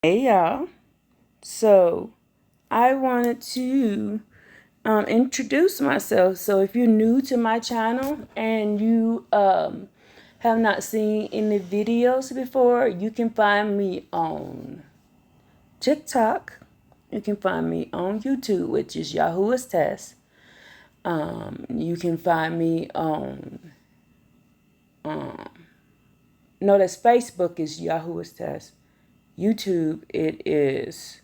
Hey y'all. So I wanted to introduce myself. So if you're new to my channel and you have not seen any videos before, you can find me on TikTok. You can find me on YouTube, which is Yahoo's Test. You can find me on no, that's Facebook is Yahoo's Test. YouTube it is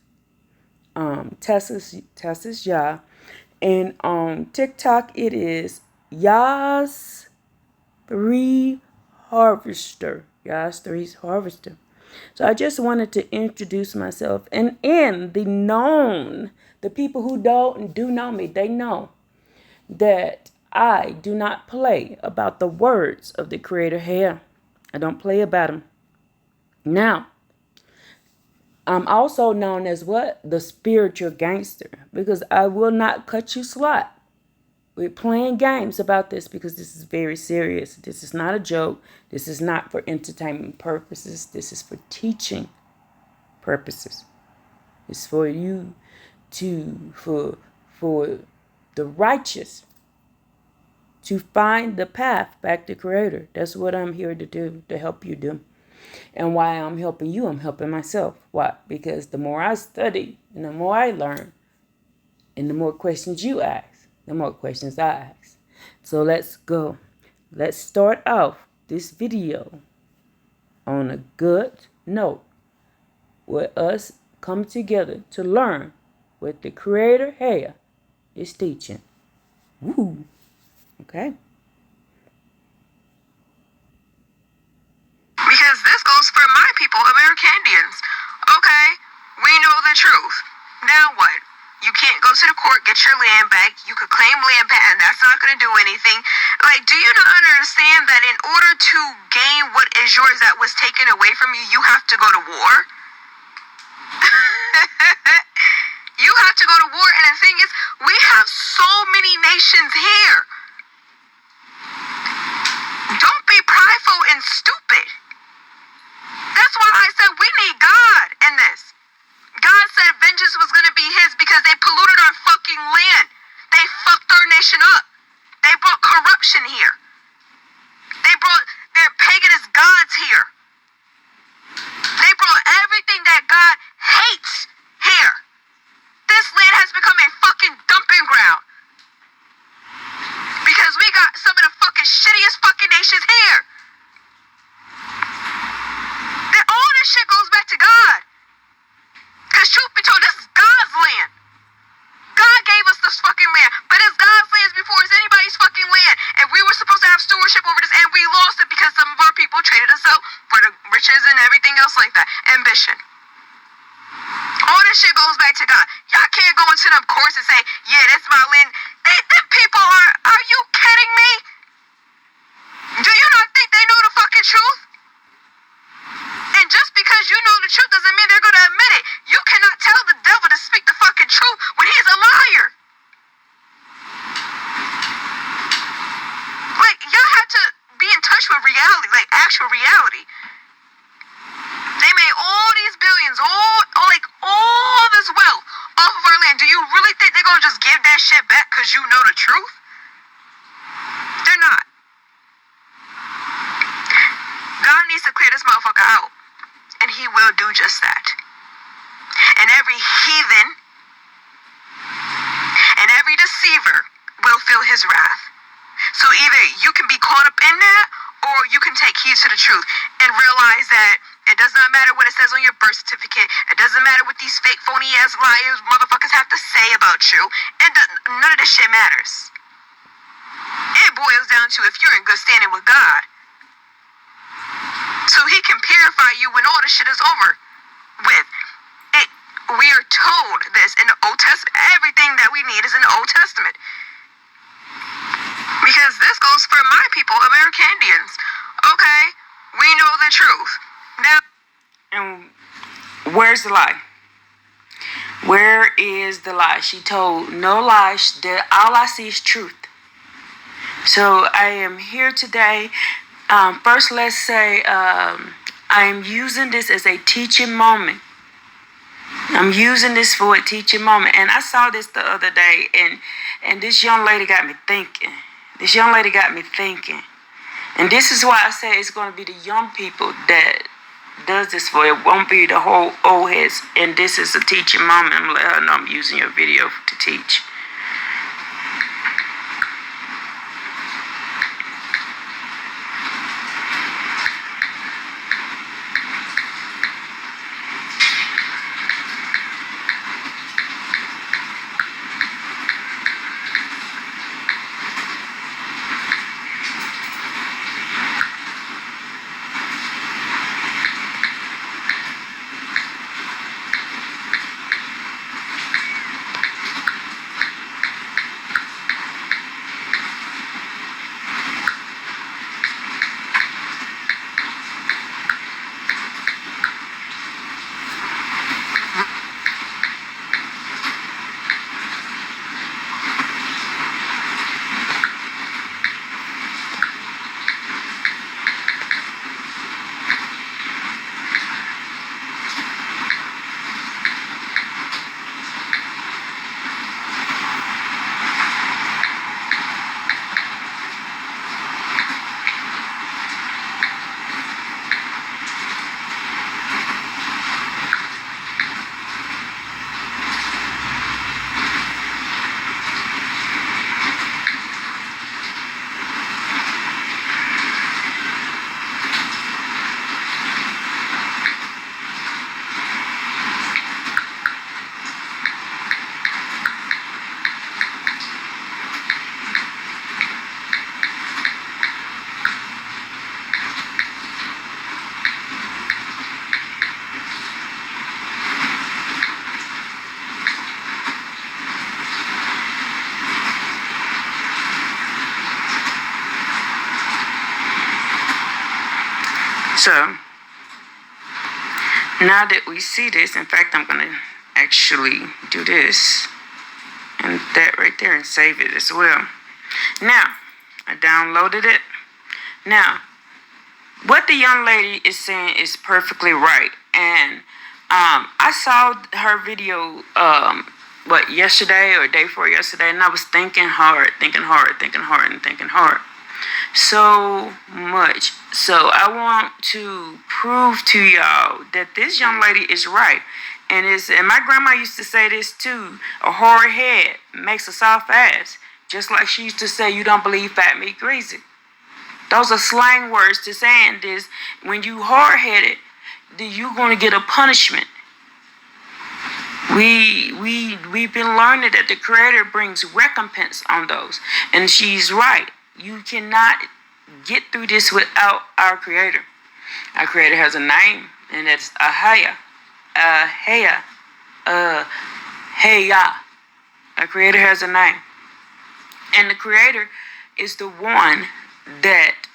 Tessa's Yah. And on TikTok, it is Yas 3 Harvester. Yas 3 Harvester. So I just wanted to introduce myself. And the people who don't do know me, they know that I do not play about the words of the Creator Heyah. I don't play about them. Now, I'm also known as what? The spiritual gangster. Because I will not cut you slack. We're playing games about this because this is very serious. This is not a joke. This is not for entertainment purposes. This is for teaching purposes. It's for you for the righteous to find the path back to Creator. That's what I'm here to do, to help you do. And why I'm helping you, I'm helping myself. Why? Because the more I study and the more I learn and the more questions you ask, the more questions I ask. So let's go. Let's start off this video on a good note with us come together to learn what the Creator Heyah is teaching. Woo! Okay? Because this goes for my people, American Indians. Okay, we know the truth. Now what? You can't go to the court, get your land back. You could claim land back, and that's not going to do anything. Like, do you not understand that in order to gain what is yours that was taken away from you, you have to go to war? You have to go to war, and the thing is, we have so many nations here. Don't be prideful and stupid. That's why I said we need God in this. God said vengeance was going to be his because they polluted our fucking land. They fucked our nation up. They brought corruption here. They brought their paganist gods here. They brought everything that God hates here. This land has become a fucking dumping ground. Because we got some of the fucking shittiest fucking nations here. Then all this shit goes back to God. Because truth be told, this is God's land. God gave us this fucking land. But it's God's land before it's anybody's fucking land. And we were supposed to have stewardship over this, and we lost it because some of our people traded us out for the riches and everything else like that. Ambition. All this shit goes back to God. Y'all can't go into them courts and say, yeah, that's my land. Them people are you kidding me? Do you not think they know the fucking truth? And just because you know the truth doesn't mean they're going to admit it. You cannot tell the devil to speak the fucking truth when he's a liar. Like, y'all have to be in touch with reality, like actual reality. They made all these billions, all this wealth off of our land. Do you really think they're going to just give that shit back because you know the truth? They're not. God needs to clear this motherfucker out. And he will do just that. And every heathen and every deceiver will feel his wrath. So either you can be caught up in that, or you can take heed to the truth and realize that it does not matter what it says on your birth certificate. It doesn't matter what these fake, phony ass liars motherfuckers have to say about you. None of this shit matters. It boils down to if you're in good standing with God. So he can purify you when all the shit is over with. We are told this in the Old Testament. Everything that we need is in the Old Testament. Because this goes for my people, American Indians. Okay? We know the truth. Now, And where's the lie? Where is the lie? She told no lie. All I see is truth. So I am here today. First, let's say I am using this as a teaching moment I'm using this for a teaching moment. And I saw this the other day, and this young lady got me thinking. This young lady got me thinking. And this is why I say it's going to be the young people that does this for. It won't be the whole old heads. And this is a teaching moment. I'm going to let her know I'm using your video to teach. So, now that we see this, in fact, I'm going to actually do this and that right there and save it as well. Now, I downloaded it. Now, what the young lady is saying is perfectly right. And I saw her video, yesterday or day before yesterday, and I was thinking hard so much. So I want to prove to y'all that this young lady is right. And my grandma used to say this too: a hard head makes a soft ass. Just like she used to say, you don't believe fat meat greasy. Those are slang words to saying this: when you hard headed, then you're gonna get a punishment. We've been learning that the Creator brings recompense on those, and she's right. You cannot get through this without our Creator. Our Creator has a name, and it's Heyah. Heyah. Our Creator has a name, and the Creator is the one that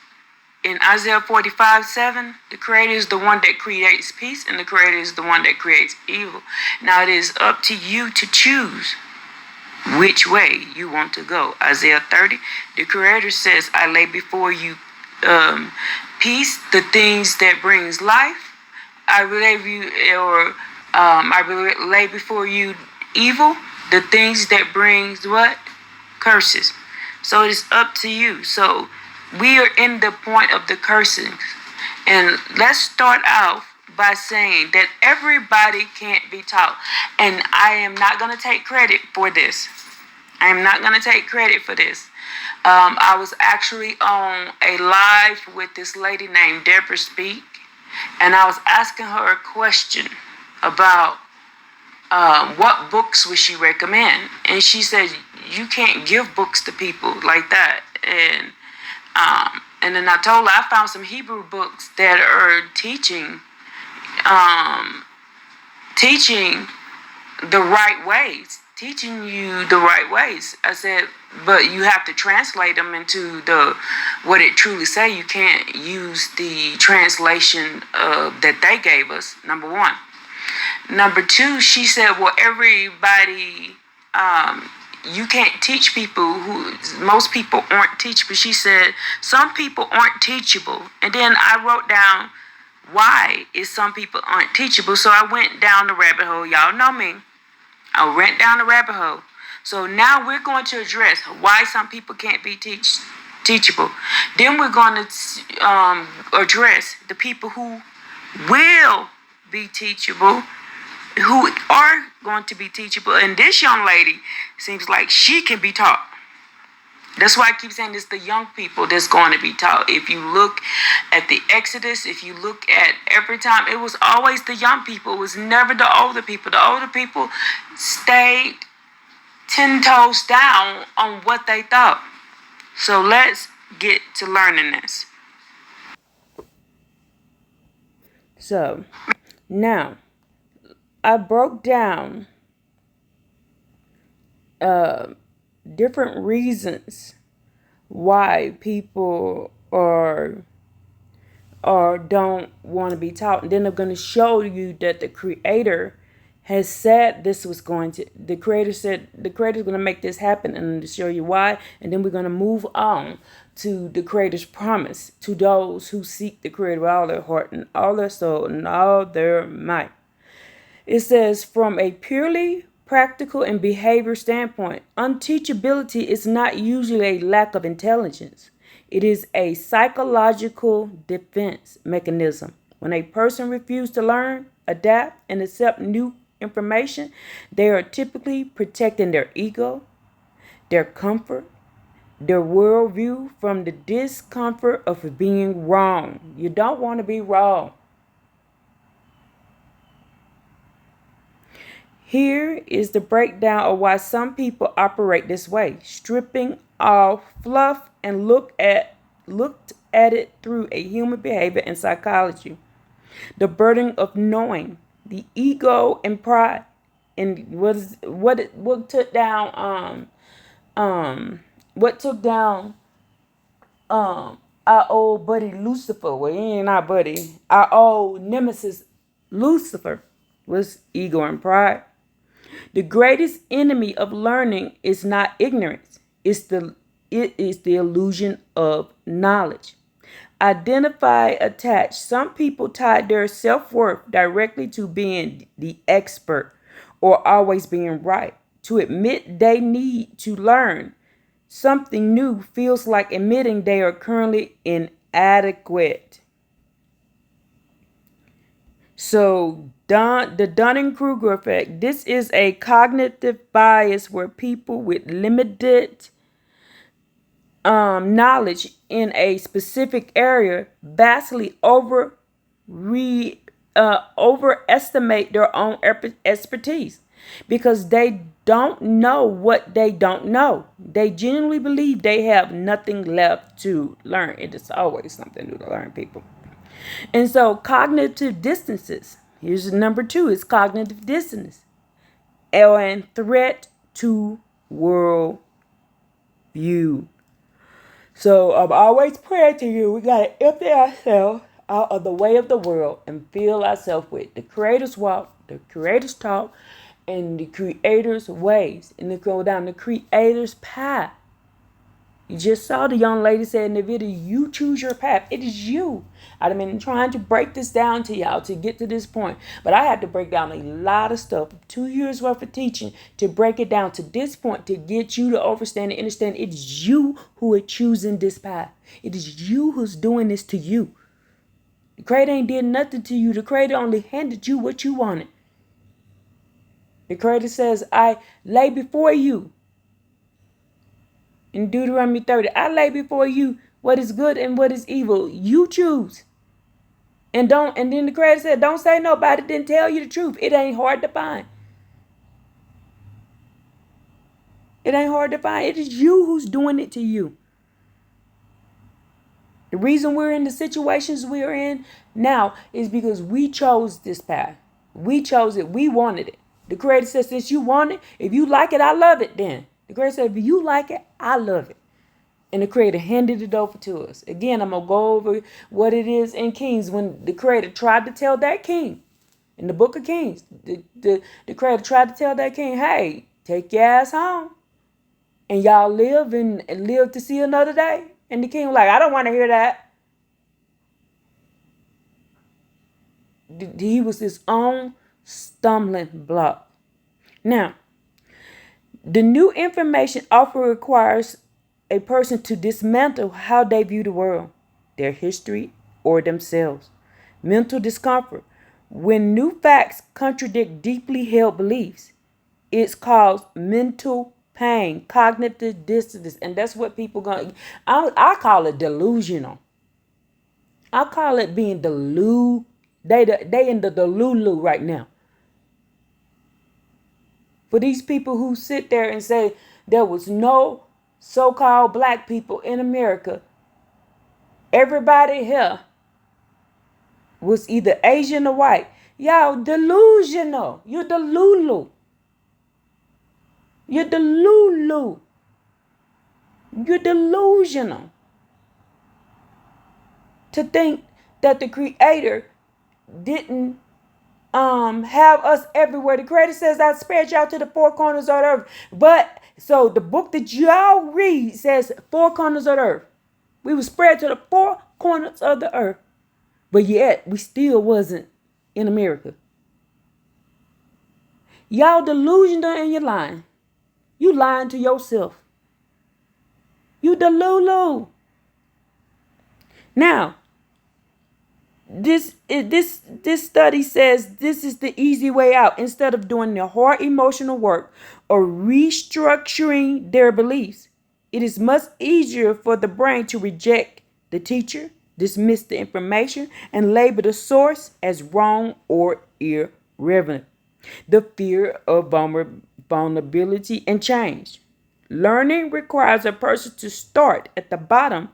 in Isaiah 45:7, the Creator is the one that creates peace, and the Creator is the one that creates evil. Now it is up to you to choose which way you want to go. Isaiah 30, the Creator says, I lay before you peace, the things that brings life. I lay before you evil, the things that brings what? Curses. So it is up to you. So we are in the point of the cursings. And let's start out by saying that everybody can't be taught. And I am not going to take credit for this. I am not going to take credit for this. I was actually on a live with this lady named Deborah Speak. And I was asking her a question about what books would she recommend. And she said, you can't give books to people like that. And then I told her I found some Hebrew books that are teaching the right ways, teaching you the right ways. I said, but you have to translate them into what it truly say. You can't use the translation that they gave us, number one. Number two, she said, well, everybody, you can't teach people most people aren't teachable. She said, some people aren't teachable. And then I wrote down why is some people aren't teachable. So I went down the rabbit hole. Y'all know me. I went down the rabbit hole. So now we're going to address why some people can't be teachable. Then we're going to address the people who will be teachable, who are going to be teachable. And this young lady seems like she can be taught. That's why I keep saying it's the young people that's going to be taught. If you look at the Exodus, if you look at every time, it was always the young people. It was never the older people. The older people stayed 10 toes down on what they thought. So let's get to learning this. So now I broke down different reasons why people are or don't want to be taught. And then I'm going to show you that the creator has said this was going to, the creator said the creator is going to make this happen, and to show you why. And then we're going to move on to the creator's promise to those who seek the creator with all their heart and all their soul and all their might. It says, from a purely practical and behavior standpoint, unteachability is not usually a lack of intelligence. It is a psychological defense mechanism. When a person refuses to learn, adapt, and accept new information, they are typically protecting their ego, their comfort, their worldview from the discomfort of being wrong. You don't want to be wrong. Here is the breakdown of why some people operate this way, stripping off fluff and looked at it through a human behavior and psychology. The burden of knowing, the ego and pride, and what took down our old buddy Lucifer. Well, he ain't our buddy. Our old nemesis Lucifer was ego and pride. The greatest enemy of learning is not ignorance. It is the illusion of knowledge. Identify, attach. Some people tie their self-worth directly to being the expert or always being right. To admit they need to learn something new feels like admitting they are currently inadequate. So the Dunning-Kruger effect. This is a cognitive bias where people with limited knowledge in a specific area vastly overestimate their own expertise because they don't know what they don't know. They genuinely believe they have nothing left to learn. It is always something new to learn, people. And so cognitive distances. Here's number 2 is cognitive dissonance and threat to world view. So I'm always praying to you. We got to empty ourselves out of the way of the world and fill ourselves with the Creator's walk, the Creator's talk, and the Creator's ways. And to go down the Creator's path. You just saw the young lady say in the video, you choose your path. It is you. I've been trying to break this down to y'all to get to this point. But I had to break down a lot of stuff, 2 years worth of teaching to break it down to this point to get you to understand and understand it is you who are choosing this path. It is you who's doing this to you. The Creator ain't did nothing to you. The Creator only handed you what you wanted. The Creator says, I lay before you. In Deuteronomy 30, I lay before you what is good and what is evil. You choose. And then the Creator said, don't say nobody didn't tell you the truth. It ain't hard to find. It ain't hard to find. It is you who's doing it to you. The reason we're in the situations we're in now is because we chose this path. We chose it. We wanted it. The Creator says, since you want it, if you like it, I love it then. The Creator said, if you like it, I love it. And the Creator handed it over to us. Again, I'm going to go over what it is in Kings when the Creator tried to tell that king. In the book of Kings, the Creator tried to tell that king, hey, take your ass home. And y'all live and live to see another day. And the king was like, I don't want to hear that. He was his own stumbling block. Now, the new information often requires a person to dismantle how they view the world, their history, or themselves. Mental discomfort. When new facts contradict deeply held beliefs, it's called mental pain, cognitive dissonance, and that's what people going. I call it delusional. I call it being delulu. They in the delulu right now. For these people who sit there and say there was no so-called black people in America, everybody here was either Asian or white. Y'all delusional. You're delulu. You're delulu. You're delusional. To think that the Creator didn't have us everywhere. The Creator says, I spared y'all to the four corners of the earth. But so the book that y'all read says four corners of the earth. We were spread to the four corners of the earth. But yet we still wasn't in America. Y'all delusional and you're lying. You lying to yourself. You delulu. Now, this study says this is the easy way out. Instead of doing the hard emotional work or restructuring their beliefs, it is much easier for the brain to reject the teacher, dismiss the information, and label the source as wrong or irrelevant. The fear of vulnerability and change. Learning requires a person to start at the bottom,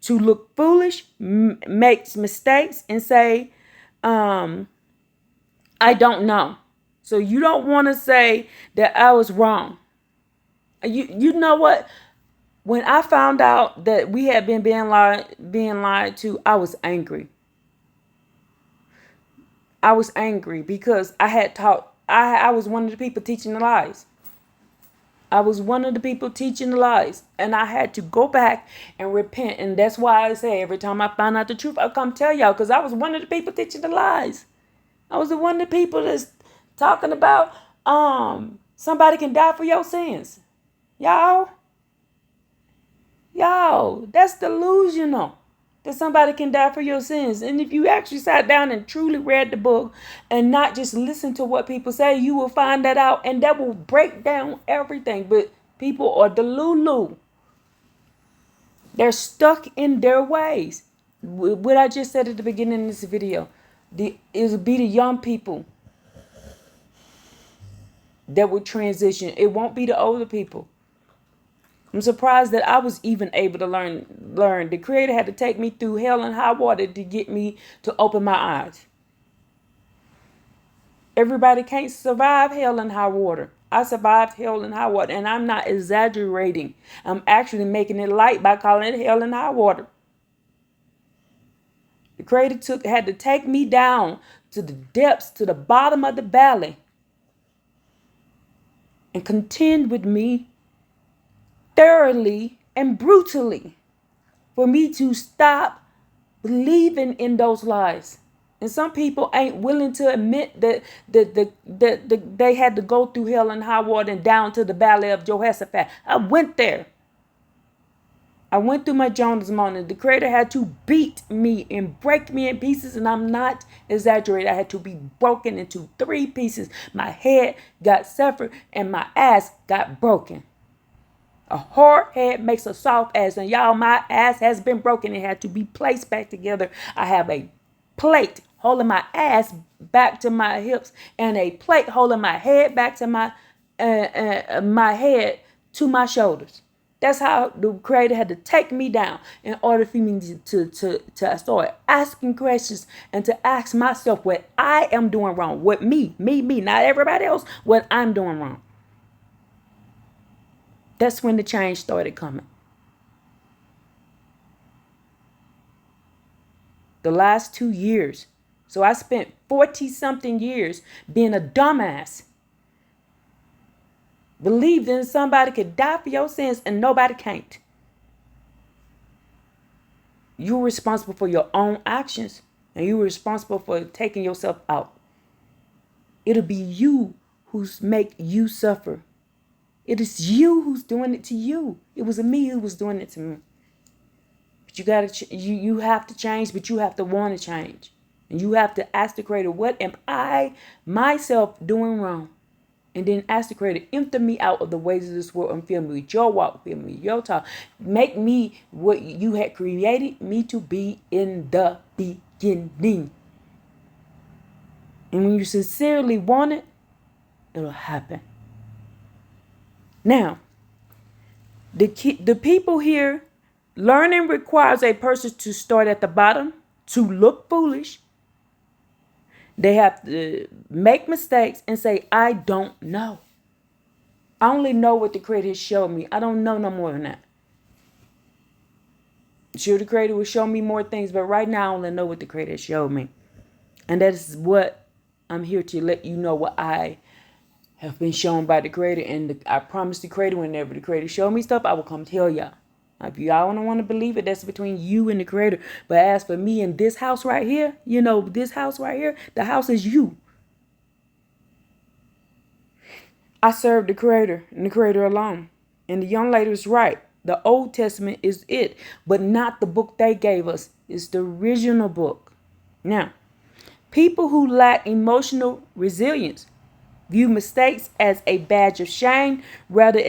to look foolish, make mistakes, and say, I don't know. So you don't want to say that I was wrong. You know what? When I found out that we had been being lied to, I was angry. I was angry because I had taught. I was one of the people teaching the lies. I was one of the people teaching the lies, and I had to go back and repent. And that's why I say every time I find out the truth, I come tell y'all, because I was one of the people teaching the lies. I was the one of the people that's talking about somebody can die for your sins. Y'all, that's delusional. That somebody can die for your sins. And if you actually sat down and truly read the book and not just listen to what people say, you will find that out, and that will break down everything. But people are delulu. They're stuck in their ways. What I just said at the beginning of this video, it will be the young people that will transition. It won't be the older people. I'm surprised that I was even able to learn. The Creator had to take me through hell and high water to get me to open my eyes. Everybody can't survive hell and high water. I survived hell and high water, and I'm not exaggerating. I'm actually making it light by calling it hell and high water. The Creator had to take me down to the depths, to the bottom of the valley, and contend with me thoroughly and brutally for me to stop believing in those lies. And some people ain't willing to admit that they had to go through hell and high water and down to the valley of Jehoshaphat. I went there. I went through my Jonas moment. The Creator had to beat me and break me in pieces, and I'm not exaggerating. I had to be broken into 3 pieces. My head got severed and my ass got broken. A hard head makes a soft ass, and y'all, my ass has been broken. It had to be placed back together. I have a plate holding my ass back to my hips, and a plate holding my head back to my head to my shoulders. That's how the Creator had to take me down in order for me to start asking questions and to ask myself what I am doing wrong. What me, not everybody else, what I'm doing wrong. That's when the change started coming. The last 2 years. So I spent 40-something years being a dumbass. Believed in somebody could die for your sins and nobody can't. You're responsible for your own actions. and you're responsible for taking yourself out. It'll be you who's make you suffer. It is you who's doing it to you. It was me who was doing it to me. But you have to change, but you have to want to change. And you have to ask the Creator, what am I myself doing wrong? And then ask the Creator, empty me out of the ways of this world and fill me with your walk, fill me with your talk. Make me what you had created me to be in the beginning. And when you sincerely want it, it'll happen. Now, the people here, learning requires a person to start at the bottom, to look foolish. They have to make mistakes and say, I don't know. I only know what the Creator has showed me. I don't know no more than that. Sure, the Creator will show me more things, but right now I only know what the Creator has showed me. And that is what I'm here to let you know, what I have been shown by the Creator. And I promise the Creator, whenever the Creator show me stuff, I will come tell y'all. If y'all don't want to believe it, that's between you and the Creator. But as for me in this house right here, this house right here, the house is you. I serve the Creator and the Creator alone. And the young lady was right. The Old Testament is it, but not the book they gave us. It's the original book. Now, people who lack emotional resilience view mistakes as a badge of shame rather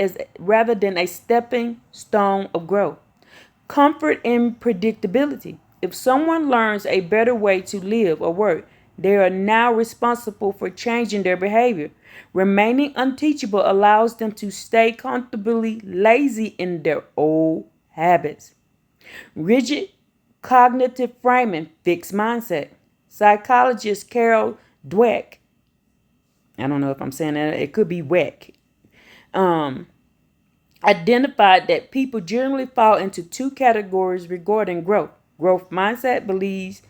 than a stepping stone of growth. Comfort in predictability. If someone learns a better way to live or work, they are now responsible for changing their behavior. Remaining unteachable allows them to stay comfortably lazy in their old habits. Rigid cognitive framing, fixed mindset. Psychologist Carol Dweck, I don't know if I'm saying that, it could be Weck, identified that people generally fall into two categories regarding growth. Growth mindset believes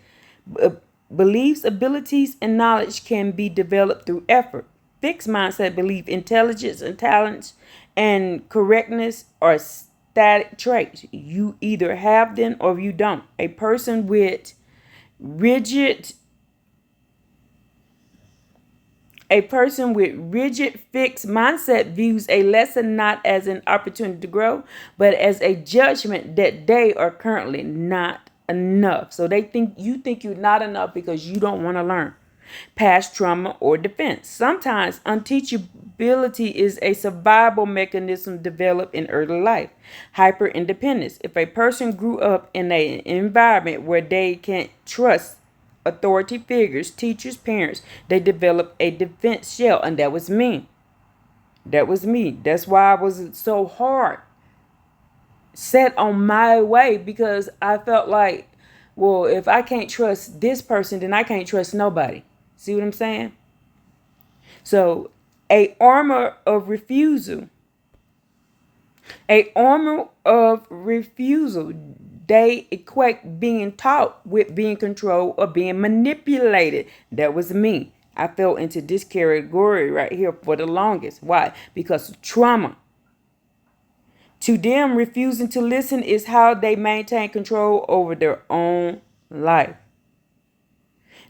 abilities and knowledge can be developed through effort. Fixed mindset believe intelligence and talents and correctness are static traits. You either have them or you don't. A person with rigid fixed mindset views a lesson not as an opportunity to grow, but as a judgment that they are currently not enough. So you think you're not enough because you don't want to learn. Past trauma or defense. Sometimes unteachability is a survival mechanism developed in early life. Hyper independence. If a person grew up in an environment where they can't trust authority figures, teachers, parents, they develop a defense shell. And that was me. That's why I was so hard set on my way, because I felt like, well, if I can't trust this person, then I can't trust nobody. See what I'm saying? So a armor of refusal. They equate being taught with being controlled or being manipulated. That was me. I fell into this category right here for the longest. Why? Because of trauma. To them, refusing to listen is how they maintain control over their own life.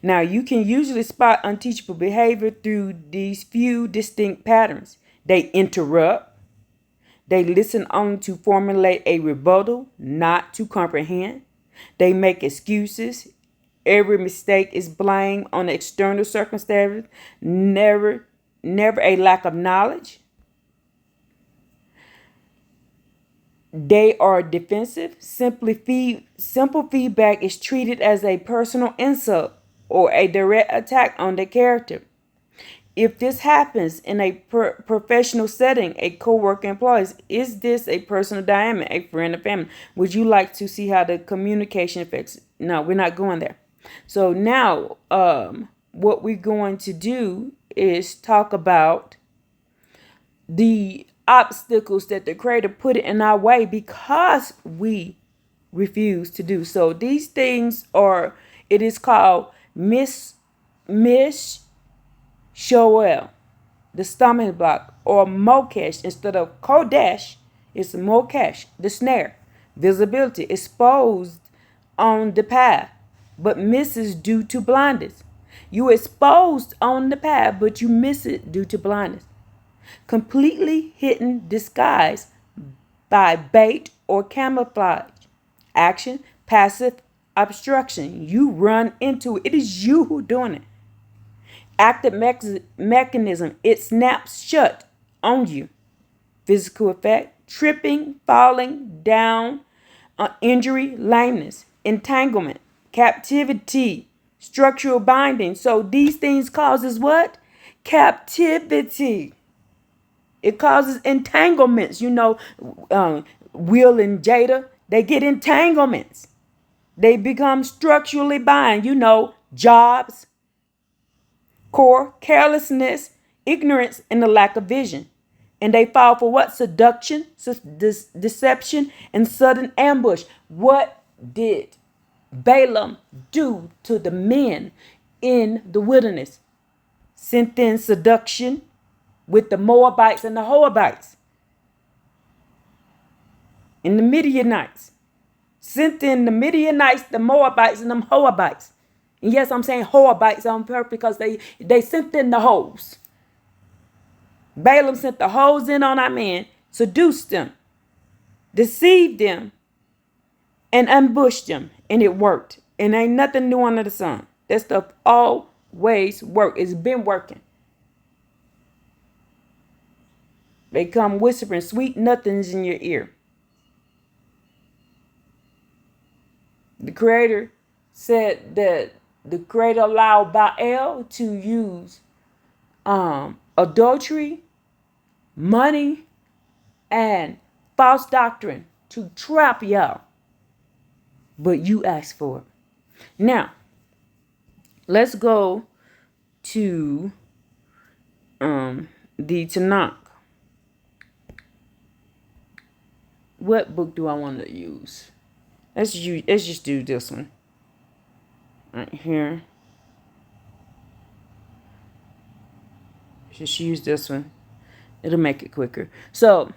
Now, you can usually spot unteachable behavior through these few distinct patterns. They interrupt. They listen only to formulate a rebuttal, not to comprehend. They make excuses. Every mistake is blamed on external circumstances, never a lack of knowledge. They are defensive. Simple feedback is treated as a personal insult or a direct attack on their character. If this happens in a professional setting, a co-worker employees, is this a personal dynamic, a friend or family? Would you like to see how the communication affects? No, we're not going there. So now what we're going to do is talk about the obstacles that the Creator put in our way because we refuse to do so. These things it is called Miss Shoel, the stomach block, or Mokesh. Instead of Kodesh, it's Mokesh, the snare. Visibility, exposed on the path. but misses due to blindness. You exposed on the path, but you miss it due to blindness. Completely hidden, disguised by bait or camouflage. Action, passive obstruction. You run into it. It is you who doing it. Active mechanism. It snaps shut on you. Physical effect, tripping, falling down, injury, lameness, entanglement, captivity, structural binding. So these things causes what? Captivity. It causes entanglements. Will and Jada, they get entanglements. They become structurally bind. Jobs, core, carelessness, ignorance, and the lack of vision. And they fall for what? Seduction, deception, and sudden ambush. What did Balaam do to the men in the wilderness? Sent in seduction with the Moabites and the Hoabites and the Midianites. Sent in the Midianites, the Moabites, and the Hoabites. And yes, I'm saying Hoabites on purpose because they sent in the hoes. Balaam sent the hoes in on our men, seduced them, deceived them, and ambushed them. And it worked. And ain't nothing new under the sun. That stuff always worked. It's been working. They come whispering sweet nothings in your ear. The Creator said that the Creator allowed Baal to use adultery, money, and false doctrine to trap y'all. But you asked for it. Now, let's go to the Tanakh. What book do I want to use? Let's just do this one. Right here. Just use this one. It'll make it quicker. So,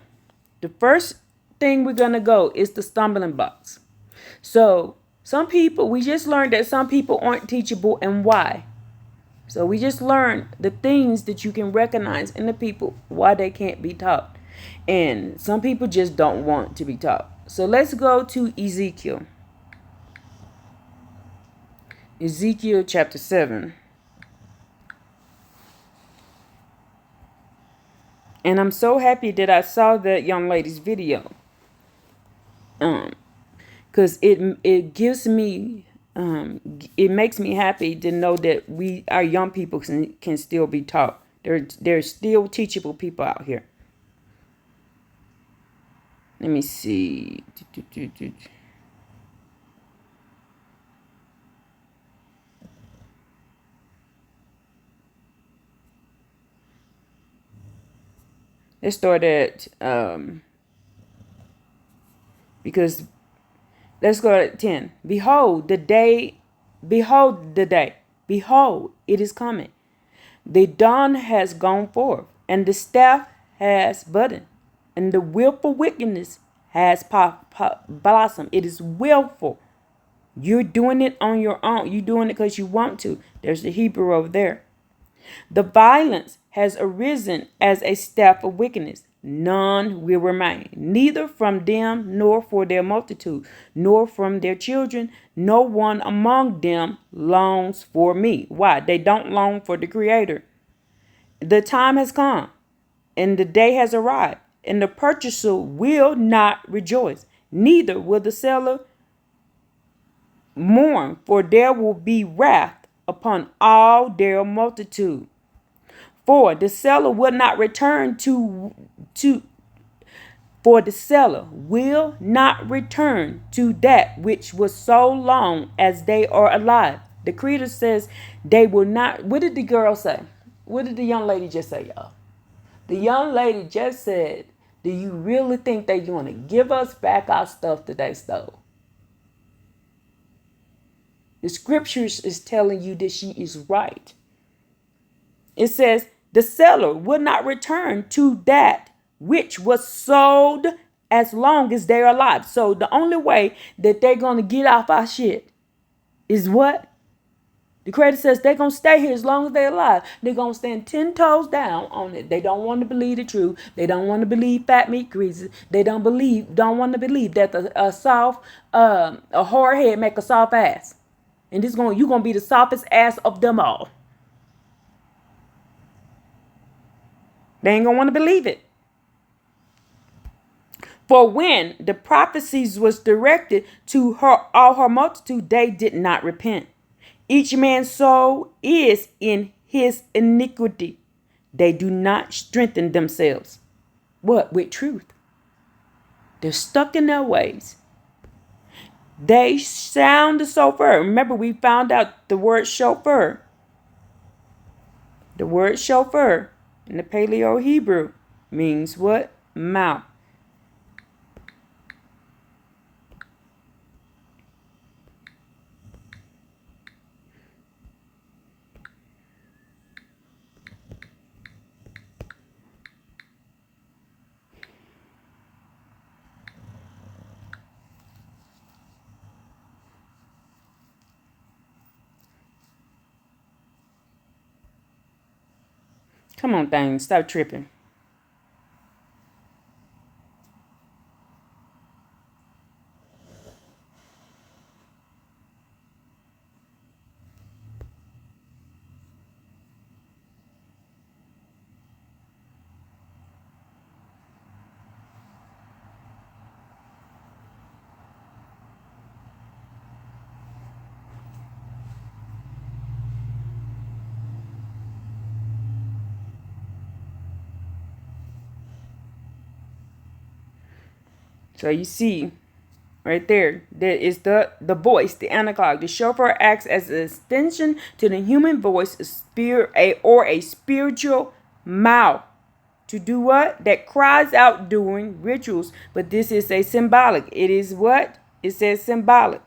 the first thing we're going to go is the stumbling blocks. So, we just learned that some people aren't teachable and why. So, we just learned the things that you can recognize in the people, why they can't be taught. And some people just don't want to be taught. So, let's go to Ezekiel. Ezekiel chapter 7. And I'm so happy that I saw that young lady's video. Because it gives me, it makes me happy to know that our young people can still be taught. There's still teachable people out here. Let me see. Let's start at because let's go at 10. Behold the day, behold, it is coming. The dawn has gone forth, and the staff has budded, and the willful wickedness has blossomed. It is willful. You're doing it on your own. You're doing it because you want to. There's the Hebrew over there. The violence has arisen as a staff of wickedness. None will remain, neither from them nor for their multitude, nor from their children. No one among them longs for me. Why? They don't long for the Creator. The time has come, and the day has arrived, and the purchaser will not rejoice, neither will the seller mourn, for there will be wrath upon all their multitude. For the seller will not return for the seller will not return to that which was so long as they are alive. The Creator says they will not. What did the girl say? What did the young lady just say, y'all? The young lady just said, do you really think they're going to give us back our stuff that they stole? The scriptures is telling you that she is right. It says, the seller will not return to that which was sold as long as they're alive. So the only way that they're going to get off our shit is what? The Creator says they're going to stay here as long as they're alive. They're going to stand 10 toes down on it. They don't want to believe the truth. They don't want to believe fat meat greases. They don't want to believe that a hard head make a soft ass. And you're going to be the softest ass of them all. They ain't going to want to believe it. For when the prophecies was directed to all her multitude, they did not repent. Each man's soul is in his iniquity. They do not strengthen themselves. What? With truth. They're stuck in their ways. They sound the shofar. Remember, we found out the word shofar. The word shofar in the Paleo Hebrew means what? Mouth. Come on, thing. Stop tripping. So you see, right there, that is the voice, the analog. The shofar acts as an extension to the human voice, a spiritual mouth. To do what? That cries out during rituals. But this is a symbolic. It is what? It says symbolic.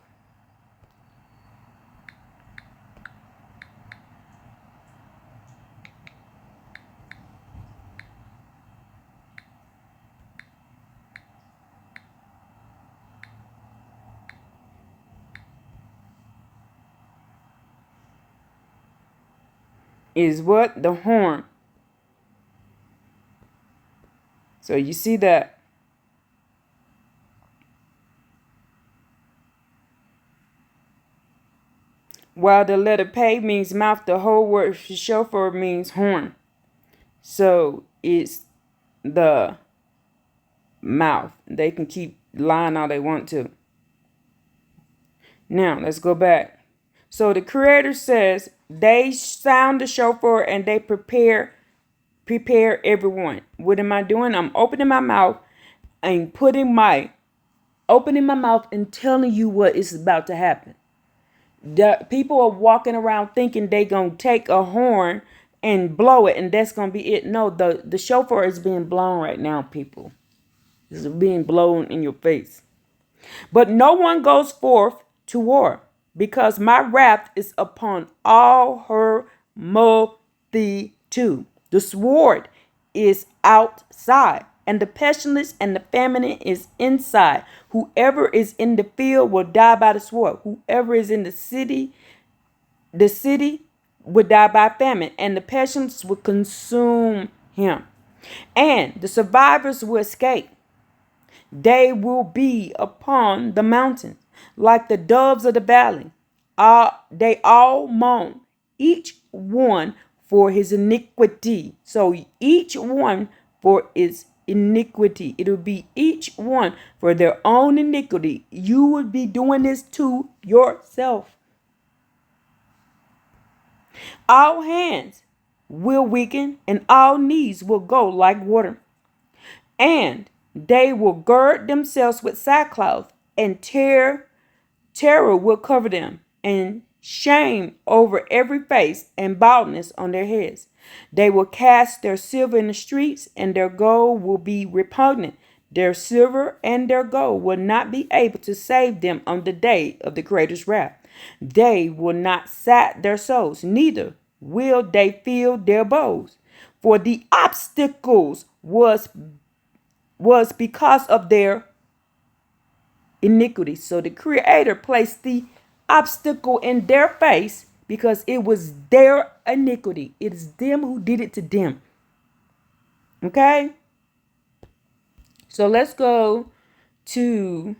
Is what? The horn. So you see that. While the letter P means mouth, the whole word shofar means horn. So it's the mouth. They can keep lying all they want to. Now, let's go back. So the Creator says they sound the shofar and they prepare everyone. What am I doing? I'm opening my mouth and opening my mouth and telling you what is about to happen. The people are walking around thinking they gonna take a horn and blow it and that's gonna be it. No, the shofar is being blown right now, people. It's being blown in your face. But no one goes forth to war, because my wrath is upon all her multitude. The sword is outside, and the pestilence and the famine is inside. Whoever is in the field will die by the sword. Whoever is in the city would die by famine, and the pestilence will consume him. And the survivors will escape. They will be upon the mountains like the doves of the valley. They all moan, each one for his iniquity. So each one for his iniquity. It will be each one for their own iniquity. You would be doing this to yourself. All hands will weaken and all knees will go like water. And they will gird themselves with sackcloth, and terror will cover them, and shame over every face, and baldness on their heads. They will cast their silver in the streets, and their gold will be repugnant. Their silver and their gold will not be able to save them on the day of the Creator's wrath. They will not sat their souls, neither will they fill their bows. For the obstacles was because of their iniquity. So the Creator placed the obstacle in their face because it was their iniquity. It is them who did it to them. Okay? So let's go to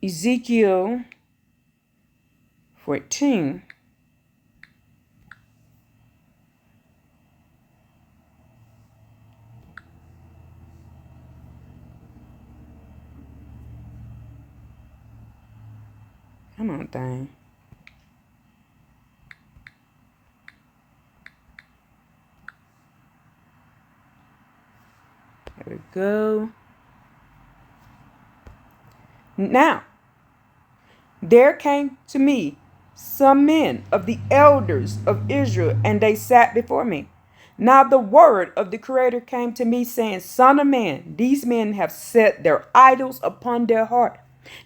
Ezekiel 14. Come on, thing. There we go. Now, there came to me some men of the elders of Israel, and they sat before me. Now the word of the Creator came to me, saying, Son of man, these men have set their idols upon their heart.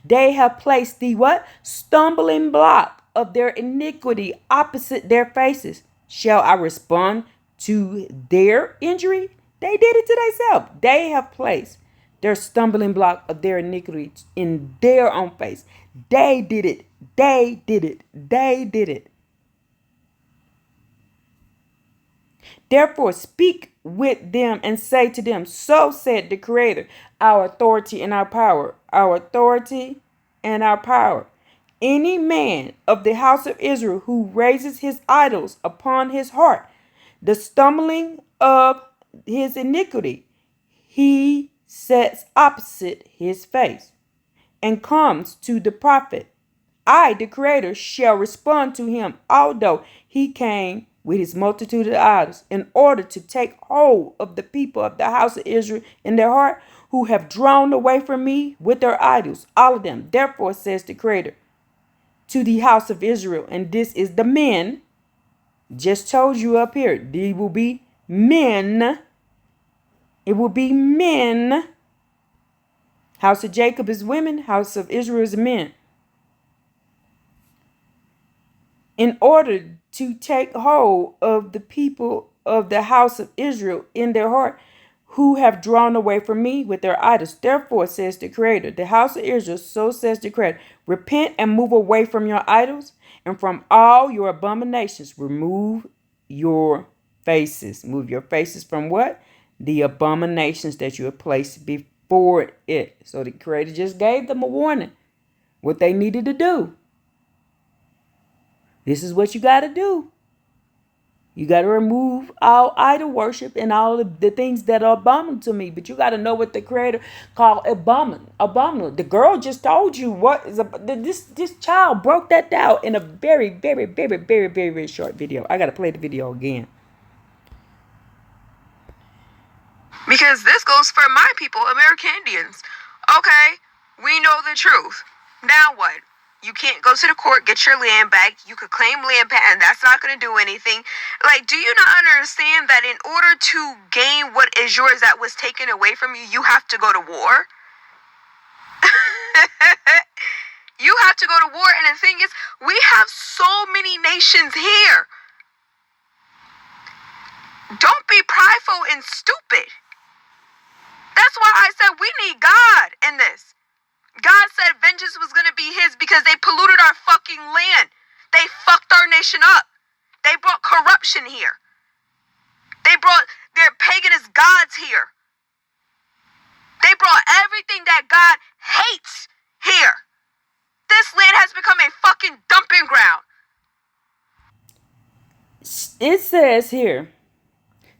They have placed the what? Stumbling block of their iniquity opposite their faces. Shall I respond to their injury? They did it to themselves. They have placed their stumbling block of their iniquity in their own face. They did it. They did it. They did it. Therefore, speak with them and say to them, So said the Creator, our authority and our power, our authority and our power. Any man of the house of Israel who raises his idols upon his heart, the stumbling of his iniquity, he sets opposite his face and comes to the prophet. I, the Creator, shall respond to him, although he came with his multitude of idols, in order to take hold of the people of the house of Israel in their heart, who have drawn away from me with their idols, all of them. Therefore, says the Creator, to the house of Israel, and this is the men, just told you up here, they will be men. It will be men. House of Jacob is women, house of Israel is men. In order to take hold of the people of the house of Israel in their heart, who have drawn away from me with their idols. Therefore, says the Creator, the house of Israel, so says the Creator, repent and move away from your idols and from all your abominations. Remove your faces. Move your faces from what? The abominations that you have placed before it. So the Creator just gave them a warning, what they needed to do. This is what you got to do. You got to remove all idol worship and all of the things that are abominable to me. But you got to know what the Creator called abominable. The girl just told you what is this child broke that down in a very, very, very, very, very, very short video. I got to play the video again. Because this goes for my people, American Indians. Okay, we know the truth. Now what? You can't go to the court, get your land back. You could claim land patent. That's not going to do anything. Like, do you not understand that in order to gain what is yours that was taken away from you, you have to go to war? You have to go to war. And the thing is, we have so many nations here. Don't be prideful and stupid. That's why I said we need God in this. God said vengeance was going to be his because they polluted our fucking land. They fucked our nation up. They brought corruption here. They brought their paganist gods here. They brought everything that God hates here. This land has become a fucking dumping ground. It says here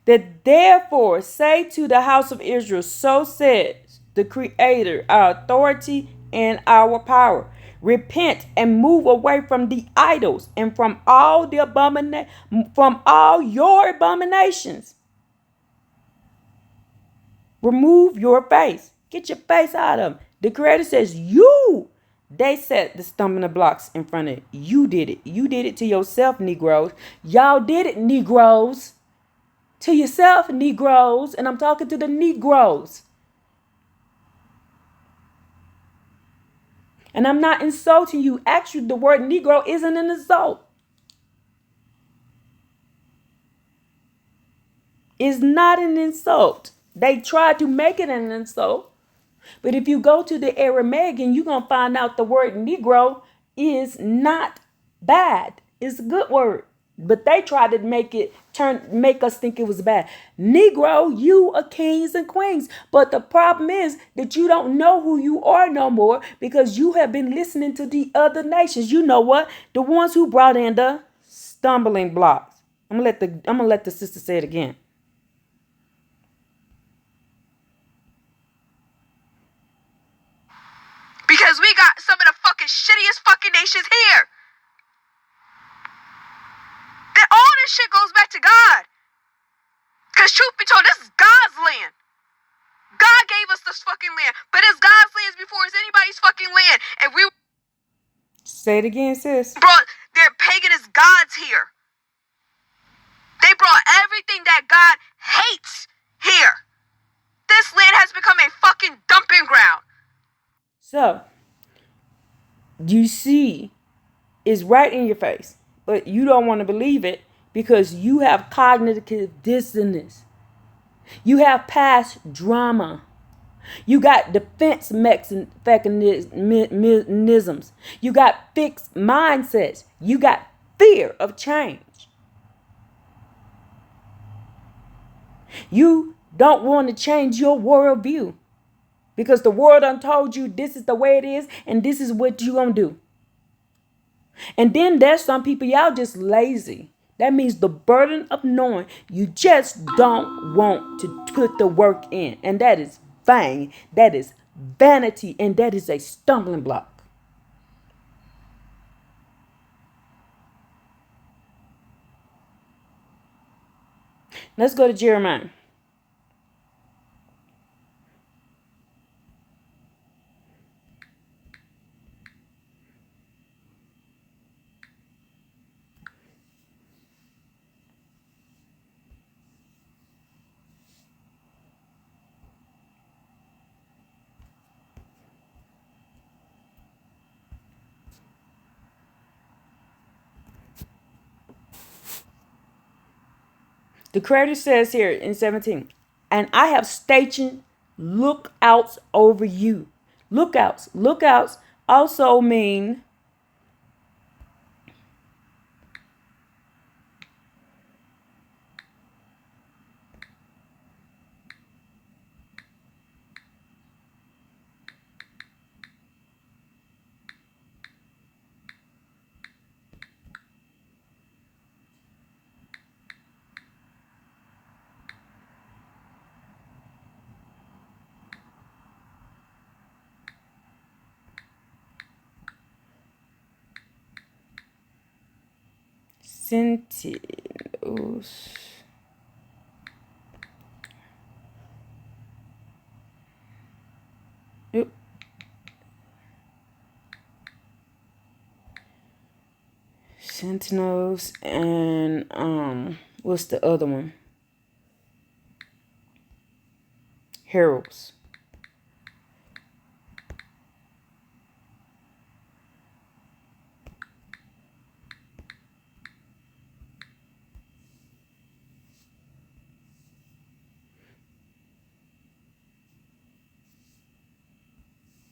that therefore say to the house of Israel, so says the Creator, our authority and our power. Repent and move away from the idols and from all your abominations. Remove your face. Get your face out of them. The Creator says they set the stumbling blocks in front of it. You did it. You did it to yourself, Negroes. Y'all did it, Negroes. To yourself, Negroes. And I'm talking to the Negroes. And I'm not insulting you. Actually, the word Negro isn't an insult. It's not an insult. They tried to make it an insult. But if you go to the Aramaic, you're going to find out the word Negro is not bad. It's a good word. But they tried to make us think it was bad. Negro, you are kings and queens. But the problem is that you don't know who you are no more because you have been listening to the other nations. You know what? The ones who brought in the stumbling blocks. I'm gonna let the sister say it again. Because we got some of the fucking shittiest fucking nations here. That all this shit goes back to God. Because truth be told, this is God's land. God gave us this fucking land. But it's God's land before it's anybody's fucking land. And we Say it again, sis. brought their paganist gods here. They brought everything that God hates here. This land has become a fucking dumping ground. So, you see, it's right in your face, but you don't want to believe it because you have cognitive dissonance. You have past drama. You got defense mechanisms. You got fixed mindsets. You got fear of change. You don't want to change your worldview because the world done told you this is the way it is and this is what you gonna do. And then there's some people, y'all just lazy. That means the burden of knowing you just don't want to put the work in. And that is vain. That is vanity. And that is a stumbling block. Let's go to Jeremiah. The Creator says here in 17, and I have stationed lookouts over you. Lookouts. Lookouts also mean sentinels. Sentinels and what's the other one? Heralds.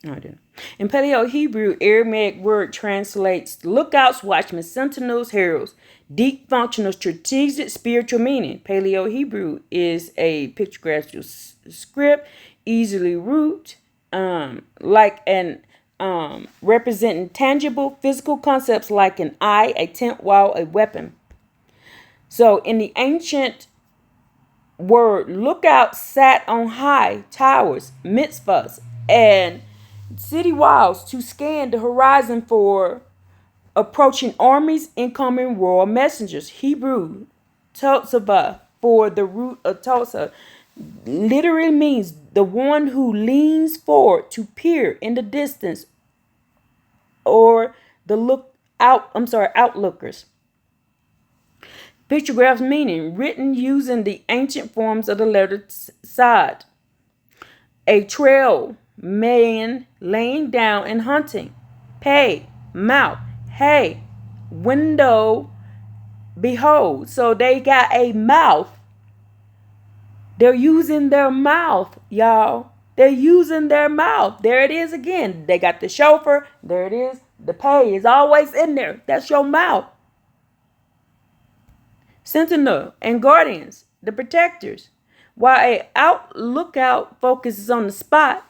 No, I didn't. In Paleo Hebrew, Aramaic word translates lookouts, watchmen, sentinels, heralds. Deep functional, strategic, spiritual meaning. Paleo Hebrew is a pictographical script, easily root, representing tangible physical concepts like an eye, a tent wall, a weapon. So in the ancient word, lookout sat on high towers, mitzvahs, and city walls to scan the horizon for approaching armies, incoming royal messengers. Hebrew, Totsava, for the root of Tosa, literally means the one who leans forward to peer in the distance, or the outlookers. Pictographs meaning written using the ancient forms of the letter Sod. A trail, man laying down and hunting. Pay, mouth. Hey, window, behold. So they got a mouth. They're using their mouth, y'all. They're using their mouth. There it is again. They got the chauffeur. There it is. The pay is always in there. That's your mouth. Sentinel and guardians, the protectors. While a lookout focuses on the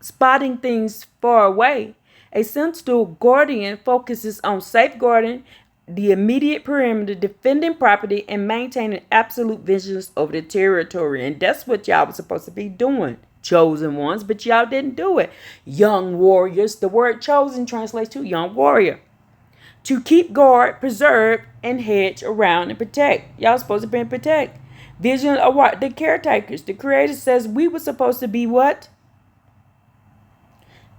spotting things far away, a sentinel guardian focuses on safeguarding the immediate perimeter, defending property, and maintaining absolute vigilance over the territory. And that's what y'all was supposed to be doing, chosen ones, but y'all didn't do it. Young warriors, the word chosen translates to young warrior. To keep guard, preserve, and hedge around and protect. Y'all supposed to be in protect. Vision of what? The caretakers. The Creator says we were supposed to be what?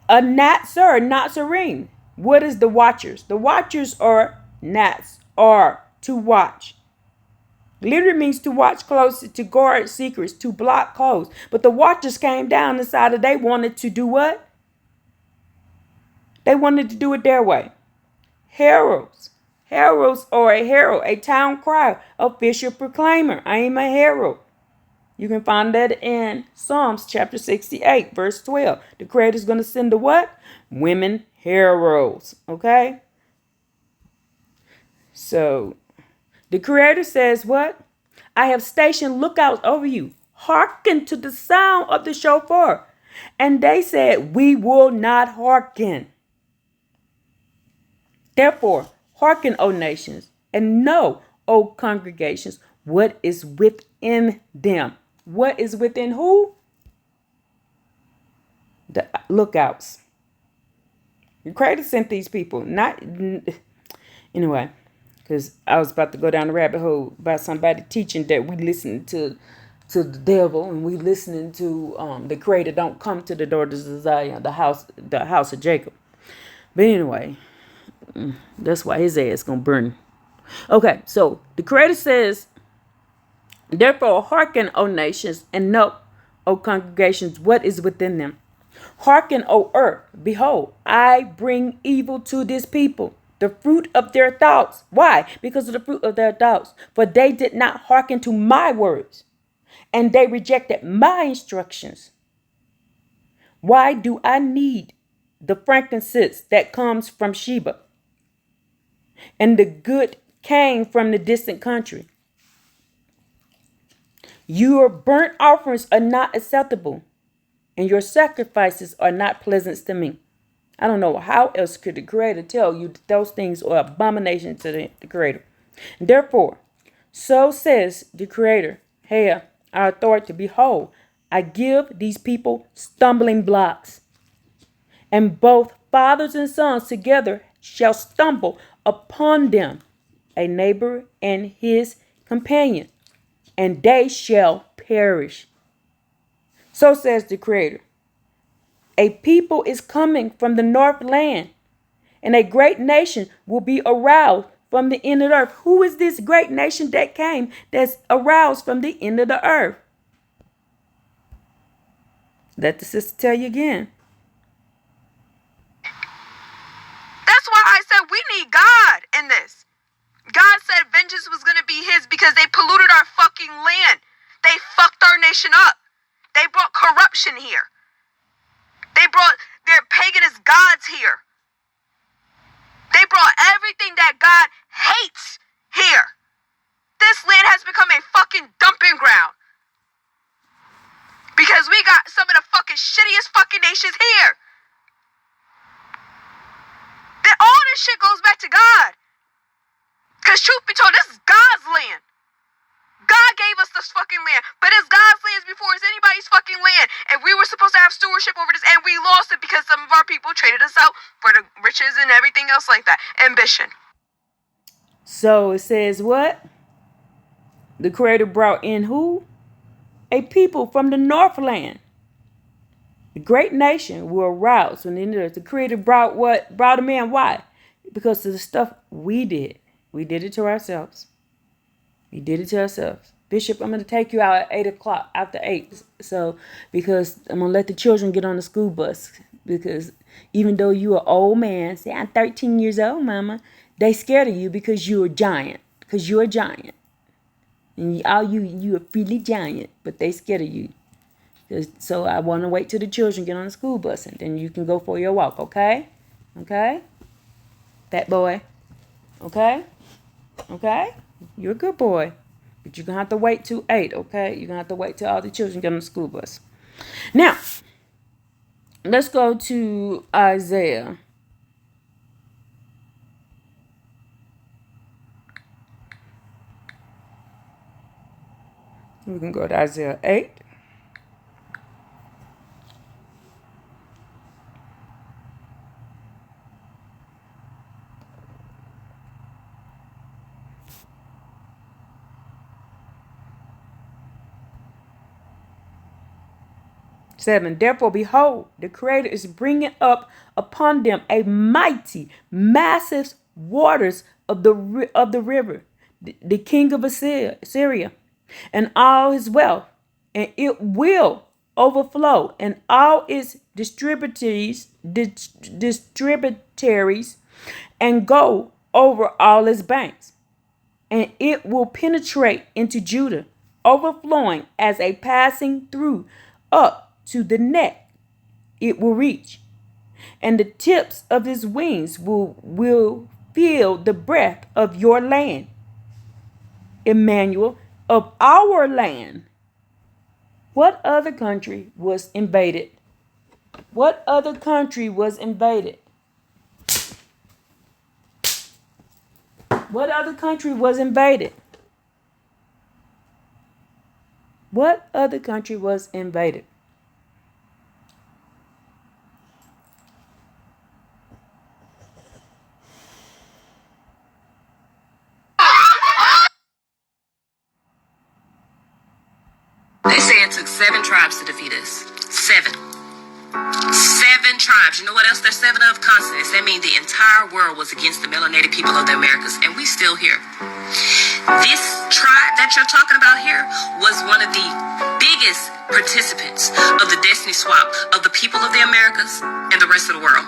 A Natzer, Nazarene. What is the watchers? The watchers are Nats, are to watch. Literally means to watch closely, to guard secrets, to block codes. But the watchers came down and decided they wanted to do what? They wanted to do it their way. Heralds. Heralds are a herald, a town crier, official proclaimer. I am a herald. You can find that in Psalms chapter 68, verse 12. The Creator's going to send the what? Women heralds. Okay? So, the Creator says what? I have stationed lookouts over you. Hearken to the sound of the shofar. And they said, we will not hearken. Therefore, hearken, O nations, and know, O congregations, what is within them. What is within who? The lookouts. The Creator sent these people. Not anyway, because I was about to go down the rabbit hole about somebody teaching that we listen to the devil and we listening to the Creator don't come to the daughters of Zion, the house of Jacob. But anyway, that's why his ass gonna burn. Okay, so the Creator says, therefore hearken, O nations, and know, O congregations, what is within them. Hearken, O earth, behold, I bring evil to this people, the fruit of their thoughts. Why? Because of the fruit of their thoughts. For they did not hearken to my words, and they rejected my instructions. Why do I need the frankincense that comes from Sheba, and the good cane from the distant country? Your burnt offerings are not acceptable, and your sacrifices are not pleasant to me. I don't know how else could the Creator tell you that those things are abomination to the Creator. Therefore, so says the Creator, Heyah, our authority, behold, I give these people stumbling blocks, and both fathers and sons together shall stumble upon them, a neighbor and his companion, and they shall perish. So says the Creator. A people is coming from the north land, and a great nation will be aroused from the end of the earth. Who is this great nation that came that's aroused from the end of the earth? Let the sister tell you again. That's why I said we need God in this. God said vengeance was going to be his because they polluted our fucking land. They fucked our nation up. They brought corruption here. They brought their paganist gods here. They brought everything that God hates here. This land has become a fucking dumping ground. Because we got some of the fucking shittiest fucking nations here. Then all this shit goes back to God. Because truth be told, this is God's land. God gave us this fucking land. But it's God's land before it's anybody's fucking land. And we were supposed to have stewardship over this. And we lost it because some of our people traded us out for the riches and everything else like that. Ambition. So it says what? The Creator brought in who? A people from the Northland. The great nation will arouse when the Creator brought what? Brought them in. Why? Because of the stuff we did. We did it to ourselves. We did it to ourselves. Bishop, I'm going to take you out at 8 o'clock, after 8. So, because I'm going to let the children get on the school bus. Because even though you're an old man, say, I'm 13 years old, mama, they scared of you because you're a giant. Because you're a giant. And you're really giant, but they scared of you. So I want to wait till the children get on the school bus, and then you can go for your walk, okay? Okay? That boy. Okay? Okay? You're a good boy. But you're going to have to wait till 8, okay? You're going to have to wait till all the children get on the school bus. Now, let's go to Isaiah. We can go to Isaiah 8. Seven. Therefore, behold, the Creator is bringing up upon them a mighty, massive waters of the river, the king of Assyria, and all his wealth, and it will overflow, and all its distributaries, and go over all its banks, and it will penetrate into Judah, overflowing as a passing through up to the neck it will reach, and the tips of his wings will feel the breath of your land, Emmanuel, of our land. What other country was invaded? What other country was invaded? What other country was invaded? What other country was invaded? They say it took 7 tribes to defeat us. 7. 7 tribes. You know what else there's 7 of? Continents. That means the entire world was against the melanated people of the Americas, and we still here. This tribe that you're talking about here was one of the biggest participants of the destiny swap of the people of the Americas and the rest of the world.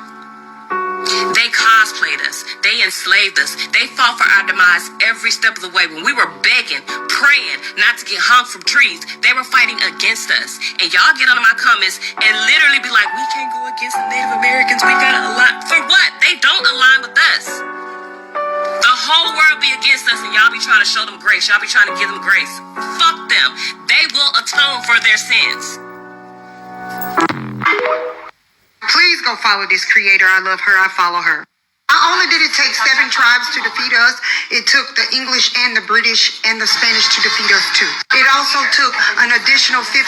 They cosplayed us. They enslaved us. They fought for our demise every step of the way. When we were begging, praying not to get hung from trees, they were fighting against us. And y'all get under my comments and literally be like, we can't go against the Native Americans. We gotta align. For what? They don't align with us. The whole world be against us, and y'all be trying to show them grace. Y'all be trying to give them grace. Fuck them. They will atone for their sins. Please go follow this creator. I love her. I follow her. Not only did it take 7 tribes to defeat us, it took the English and the British and the Spanish to defeat us too. It also took an additional 15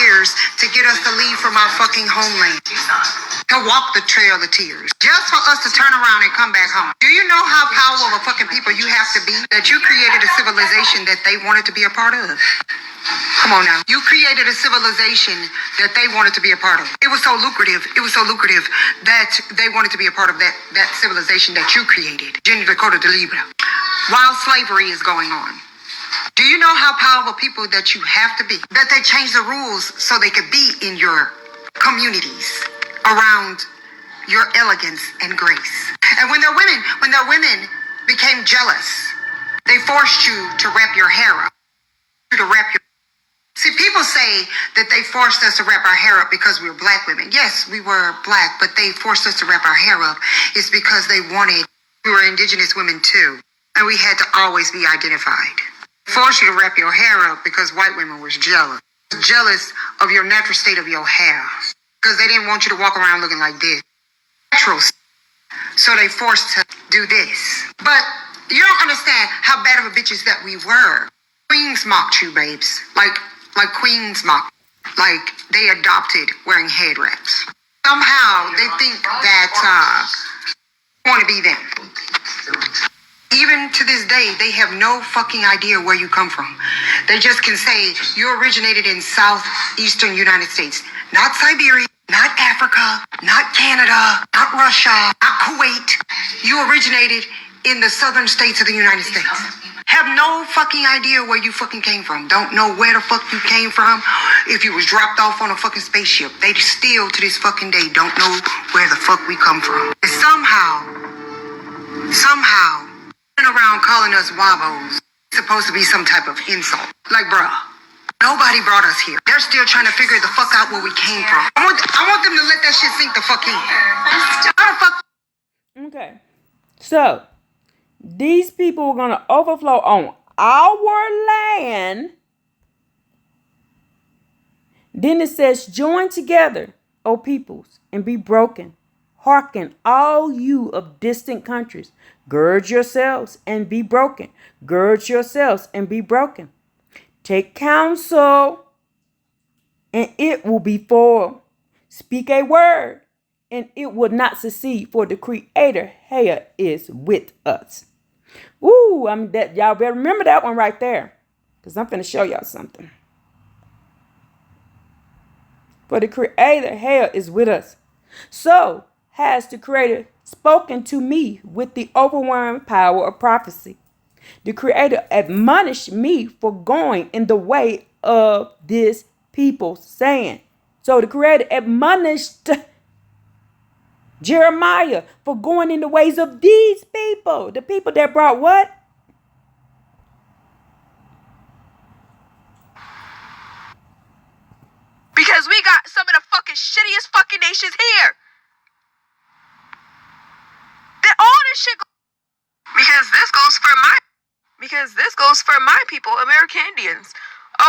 years to get us to leave from our fucking homeland, to walk the trail of tears, just for us to turn around and come back home. Do you know how powerful of a fucking people you have to be that you created a civilization that they wanted to be a part of? Come on now. You created a civilization that they wanted to be a part of. It was so lucrative. It was so lucrative that they wanted to be a part of that civilization that you created. Jenny Dakota de Libra. While slavery is going on. Do you know how powerful people that you have to be? That they changed the rules so they could be in your communities around your elegance and grace. And when their women became jealous, they forced you to wrap your hair up. See, people say that they forced us to wrap our hair up because we were black women. Yes, we were black, but they forced us to wrap our hair up. It's because we were indigenous women too, and we had to always be identified. They forced you to wrap your hair up because white women were jealous of your natural state of your hair, because they didn't want you to walk around looking like this. Natural. So they forced to do this. But you don't understand how bad of a bitches that we were. Queens mocked you, babes. Like queens mocked. Like they adopted wearing head wraps. Somehow they think that want to be them. Even to this day, they have no fucking idea where you come from. They just can say you originated in southeastern United States, not Siberia, not Africa, not Canada, not Russia, not Kuwait. You originated in the southern states of the United States. Have no fucking idea where you fucking came from. Don't know where the fuck you came from. If you was dropped off on a fucking spaceship, they still to this fucking day don't know where the fuck we come from. And somehow, around calling us wabos, it's supposed to be some type of insult. Like, bruh, Nobody brought us here. They're still trying to figure the fuck out where we came from. I want them to let that shit sink the fuck in. How the fuck? Okay. So, these people are going to overflow on our land. Then it says, join together, O peoples, and be broken. Hearken, all you of distant countries. Gird yourselves and be broken. Gird yourselves and be broken. Take counsel, and it will be formed. Speak a word, and it will not succeed, for the Creator, Heyah, is with us. Ooh, y'all better remember that one right there, because I'm finna show y'all something. For the Creator, Heyah, is with us. So has the Creator spoken to me with the overwhelming power of prophecy. The Creator admonished me for going in the way of this people, saying. So the Creator admonished Jeremiah for going in the ways of these people. The people that brought what? Because we got some of the fucking shittiest fucking nations here. That all this shit because this goes for my people, American Indians.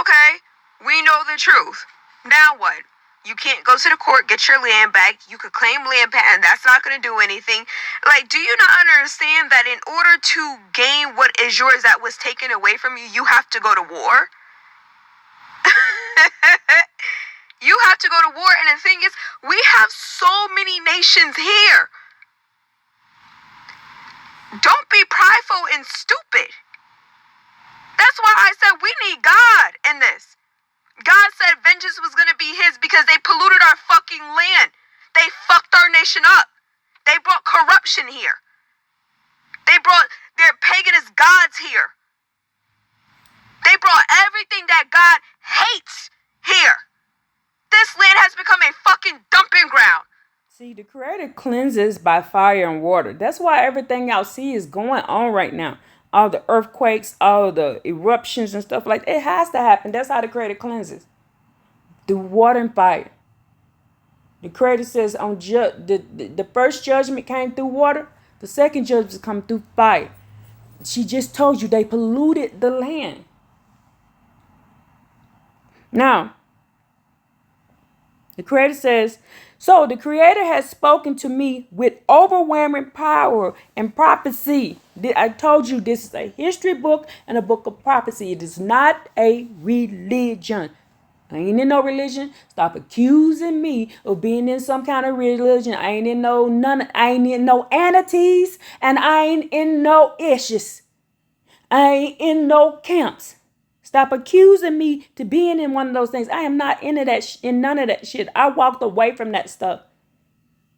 Okay, we know the truth. Now what? You can't go to the court, get your land back. You could claim land patent. That's not going to do anything. Like, do you not understand that in order to gain what is yours that was taken away from you, you have to go to war? You have to go to war. And the thing is, we have so many nations here. Don't be prideful and stupid. That's why I said we need God in this. God said vengeance was going to be his because they polluted our fucking land. They fucked our nation up. They brought corruption here. They brought their paganist gods here. They brought everything that God hates here. This land has become a fucking dumping ground. See, the Creator cleanses by fire and water. That's why everything y'all see is going on right now. All the earthquakes, all the eruptions and stuff like that. It has to happen. That's how the Creator cleanses. Through water and fire. The Creator says on the first judgment came through water. The second judgment come through fire. She just told you they polluted the land. Now, the Creator says, so the Creator has spoken to me with overwhelming power and prophecy. I told you this is a history book and a book of prophecy. It is not a religion. I ain't in no religion. Stop accusing me of being in some kind of religion. I ain't in no entities, and I ain't in no issues. I ain't in no camps. Stop accusing me to being in one of those things. I am not into that in none of that shit. I walked away from that stuff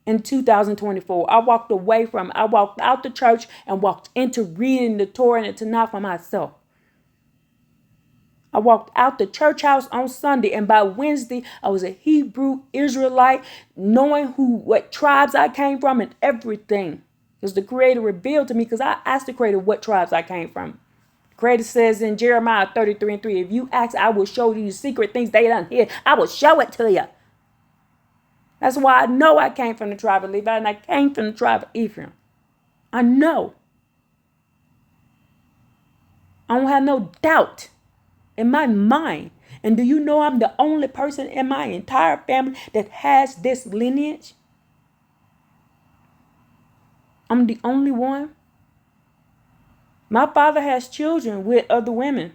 in 2024. I walked away from it. I walked out the church and walked into reading the Torah and the Tanakh for myself. I walked out the church house on Sunday, and by Wednesday, I was a Hebrew Israelite, knowing what tribes I came from and everything. Because the Creator revealed to me, because I asked the Creator what tribes I came from. Creator says in Jeremiah 33:3, if you ask, I will show you secret things they don't hear. I will show it to you. That's why I know I came from the tribe of Levi and I came from the tribe of Ephraim. I know. I don't have no doubt in my mind. And do you know I'm the only person in my entire family that has this lineage? I'm the only one. My father has children with other women.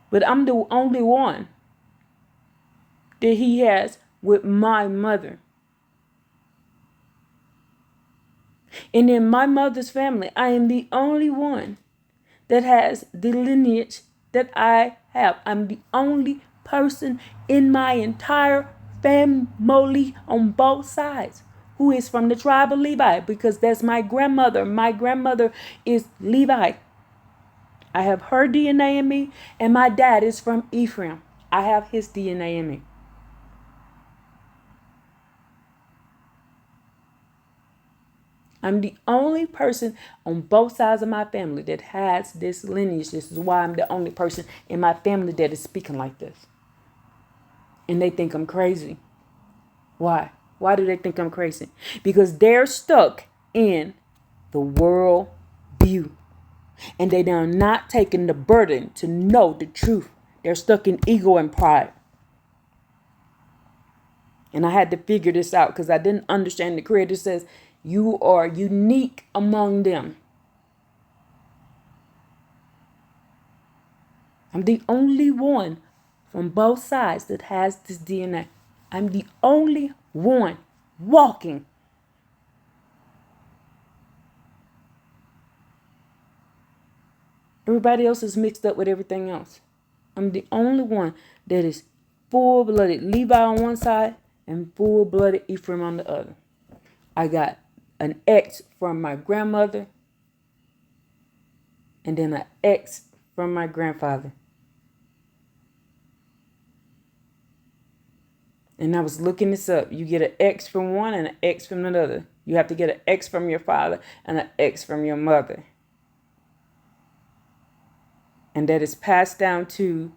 But I'm the only one that he has with my mother. And in my mother's family, I am the only one that has the lineage that I have. I'm the only person in my entire family on both sides who is from the tribe of Levi, because that's my grandmother. My grandmother is Levi. I have her DNA in me, and my dad is from Ephraim. I have his DNA in me. I'm the only person on both sides of my family that has this lineage. This is why I'm the only person in my family that is speaking like this. And they think I'm crazy. Why? Why do they think I'm crazy? Because they're stuck in the world view. And they are not taking the burden to know the truth. They're stuck in ego and pride. And I had to figure this out because I didn't understand. The Creator says you are unique among them. I'm the only one from both sides that has this DNA. I'm the only one walking. Everybody else is mixed up with everything else. I'm the only one that is full-blooded Levi on one side and full-blooded Ephraim on the other. I got an X from my grandmother and then an X from my grandfather. And I was looking this up. You get an X from one and an X from another. You have to get an X from your father and an X from your mother. And that is passed down through.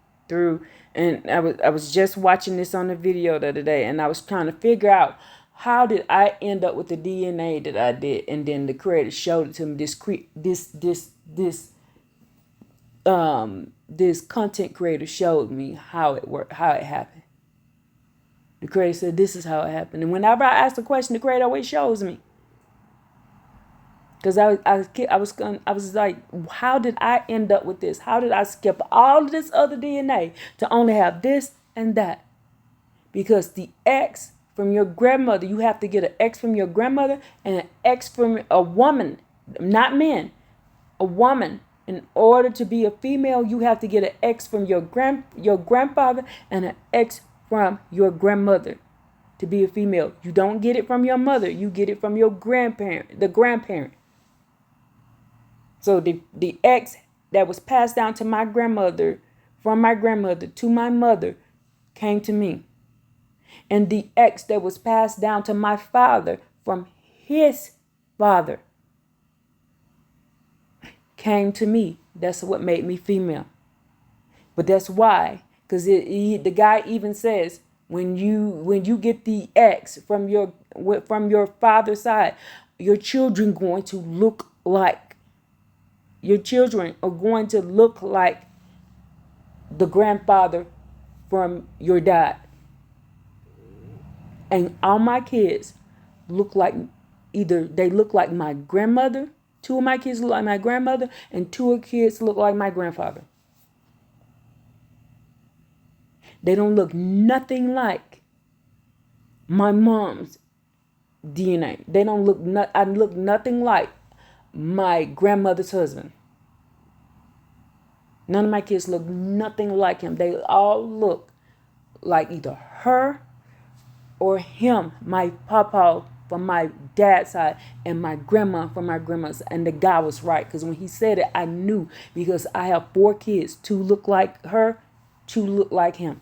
And I was just watching this on the video the other day, and I was trying to figure out how did I end up with the DNA that I did. And then the Creator showed it to me. This content creator showed me how it worked, how it happened. The Creator said, this is how it happened. And whenever I ask a question, the Creator always shows me. Because I was like, how did I end up with this? How did I skip all of this other DNA to only have this and that? Because the X from your grandmother, you have to get an X from your grandmother and an X from a woman, not men, a woman. In order to be a female, you have to get an X from your grandfather and an X from your grandmother to be a female. You don't get it from your mother. You get it from your grandparent. So the X that was passed down to my grandmother, from my grandmother to my mother, came to me. And the X that was passed down to my father from his father came to me. That's what made me female. But that's why, because the guy even says, when you get the X from your father's side, your children are going to look like the grandfather from your dad. And all my kids look like they look like my grandmother. 2 of my kids look like my grandmother, and 2 of the kids look like my grandfather. They don't look nothing like my mom's DNA. They don't look I look nothing like my grandmother's husband. None of my kids look nothing like him. They all look like either her or him, my papa from my dad's side and my grandma from my grandma's side. And the guy was right, because when he said it, I knew, because I have 4 kids. 2 look like her, 2 look like him.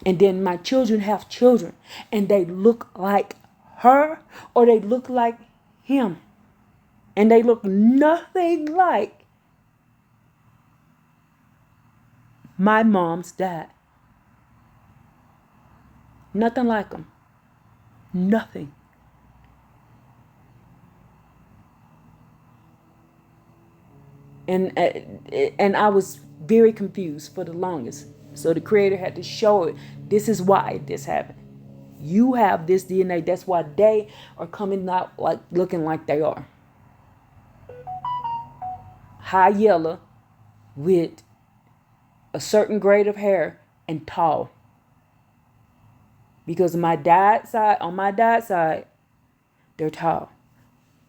And then my children have children, and they look like her or they look like him. And they look nothing like my mom's dad. Nothing like them. Nothing. And I was very confused for the longest. So the Creator had to show it. This is why this happened. You have this DNA. That's why they are coming out like looking like they are. Heyah with a certain grade of hair and tall. Because on my dad's side, they're tall.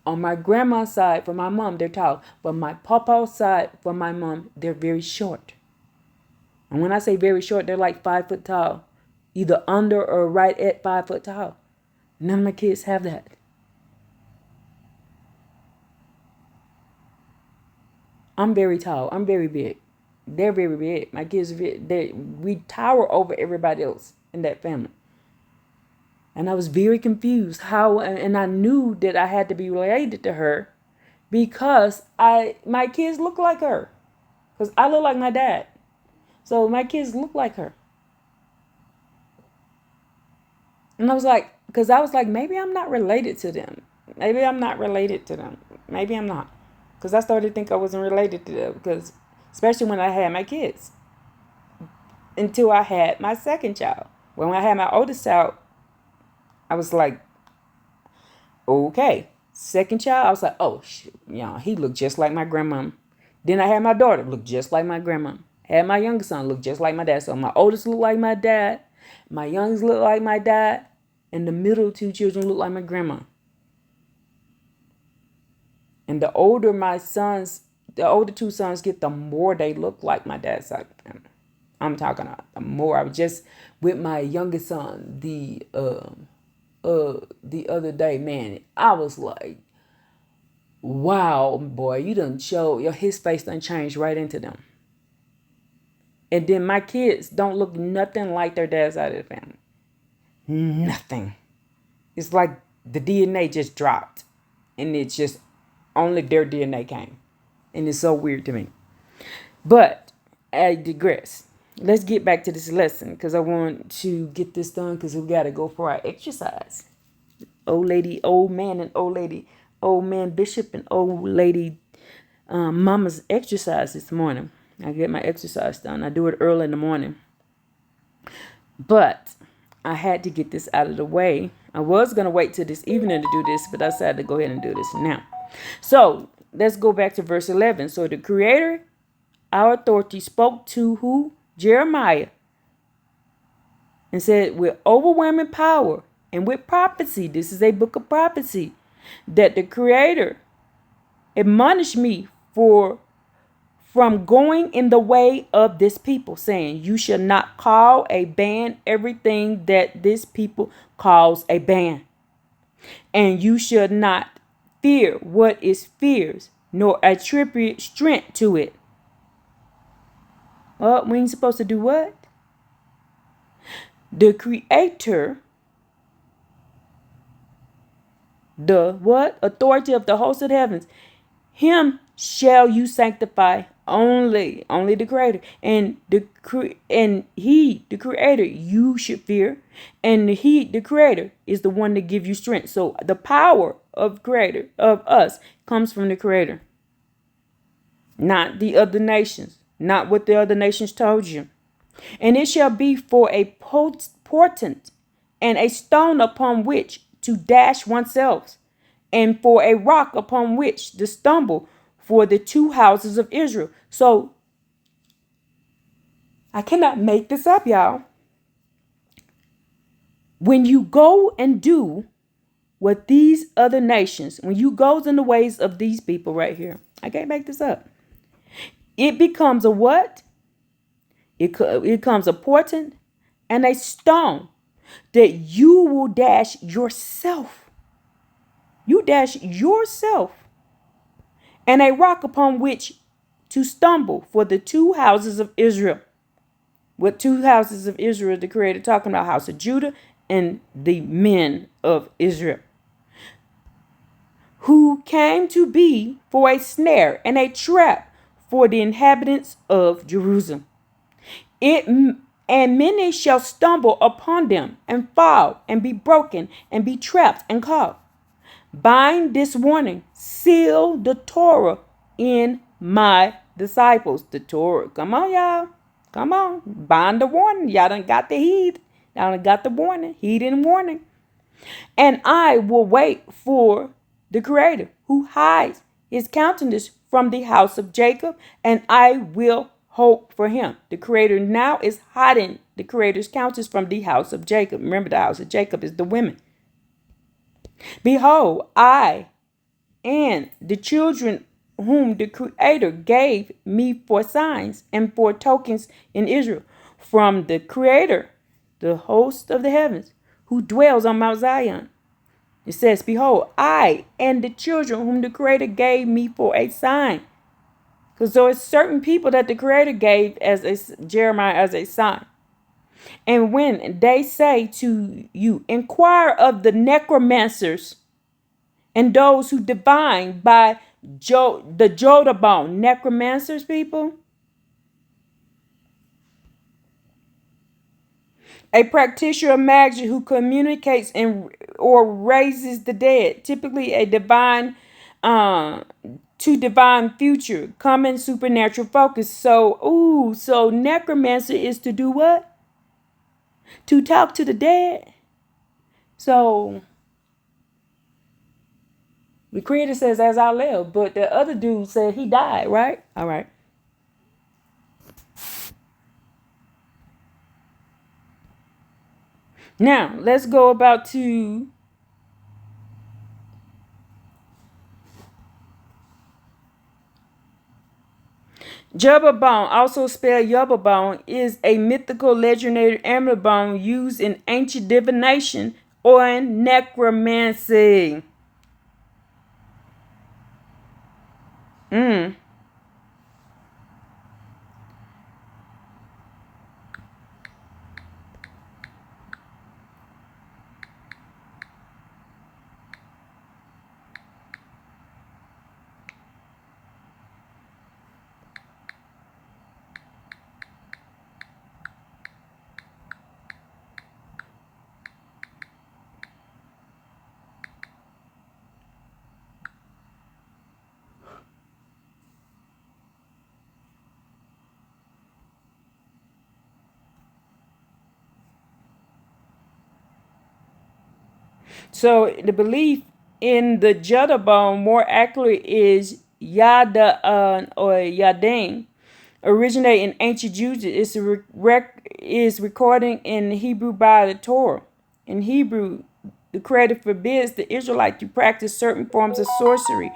On my grandma's side, for my mom, they're tall. But my papa's side, for my mom, they're very short. And when I say very short, they're like 5 foot tall. Either under or right at 5 foot tall. None of my kids have that. I'm very tall. I'm very big. They're very big. My kids are we tower over everybody else in that family. And I was very confused how, and I knew that I had to be related to her because my kids look like her. Because I look like my dad. So my kids look like her. And I was like, because I was like, maybe I'm not related to them. Maybe I'm not related to them. Maybe I'm not. Because I started to think I wasn't related to them. Because, especially when I had my kids. Until I had my second child. When I had my oldest child, I was like, okay. Second child, I was like, oh, shit, he looked just like my grandma. Then I had my daughter, look just like my grandma. Had my youngest son, look just like my dad. So my oldest looked like my dad. My youngest looked like my dad. And the middle two children look like my grandma. And the older the older two sons get, the more they look like my dad's side of the family. I'm talking about the more. I was just with my youngest son the other day, man. I was like, wow, boy, you done show his face done changed right into them. And then my kids don't look nothing like their dad's side of the family. Nothing. It's like the DNA just dropped. And it's just only their DNA came. And it's so weird to me. But I digress. Let's get back to this lesson because I want to get this done because we got to go for our exercise. Old lady, old man, and old lady, old man bishop, and old lady mama's exercise this morning. I get my exercise done. I do it early in the morning. But I had to get this out of the way. I was going to wait till this evening to do this, but I decided to go ahead and do this now. So let's go back to verse 11. So the Creator, our authority, spoke to who? Jeremiah. And said, with overwhelming power and with prophecy, this is a book of prophecy, that the Creator admonished me from going in the way of this people, saying, you shall not call a ban everything that this people calls a ban. And you shall not fear what is fierce, nor attribute strength to it. Well, we ain't supposed to do what? The Creator, the what? Authority of the host of the heavens. Him shall you sanctify only the Creator. And the Creator, you should fear. And the Creator, is the one to give you strength. So the power of Creator, of us, comes from the Creator. Not the other nations. Not what the other nations told you. And it shall be for a portent and a stone upon which to dash oneself, and for a rock upon which to stumble for the two houses of Israel. So I cannot make this up, y'all. When you go and do what these other nations, when you go in the ways of these people right here, I can't make this up. It becomes a what? It becomes a portent and a stone that you will dash yourself. You dash yourself. And a rock upon which to stumble for the two houses of Israel. What two houses of Israel the Creator talking about? House of Judah and the men of Israel. Who came to be for a snare and a trap for the inhabitants of Jerusalem. And many shall stumble upon them and fall and be broken and be trapped and caught. Bind this warning, seal the Torah in my disciples. The Torah, come on, y'all. Come on, bind the warning. Y'all done got the heed. Y'all done got the warning, heed and warning. And I will wait for the Creator who hides his countenance from the house of Jacob, and I will hope for him. The Creator now is hiding the Creator's countenance from the house of Jacob. Remember, the house of Jacob is the women. Behold, I and the children whom the Creator gave me for signs and for tokens in Israel, from the Creator, the host of the heavens, who dwells on Mount Zion. It says, behold, I and the children whom the Creator gave me for a sign. Because there are certain people that the Creator gave as Jeremiah as a sign. And when they say to you, inquire of the necromancers and those who divine by the Jotabone, necromancers, people, a practitioner of magic who communicates and or raises the dead, typically a divine uh to divine future, common supernatural focus. So necromancer is to do what? To talk to the dead. So the creator says, as I live, but the other dude said he died, right? All right. Now, let's go about to Jubabone, also spelled Yubabone, is a mythical legendary animal bone used in ancient divination or in necromancy. Mm. So the belief in the Judabone more accurate is Yada or Yadin, originate in ancient Judah, is recording in Hebrew by the Torah. In Hebrew, the Creator forbids the Israelite to practice certain forms of sorcery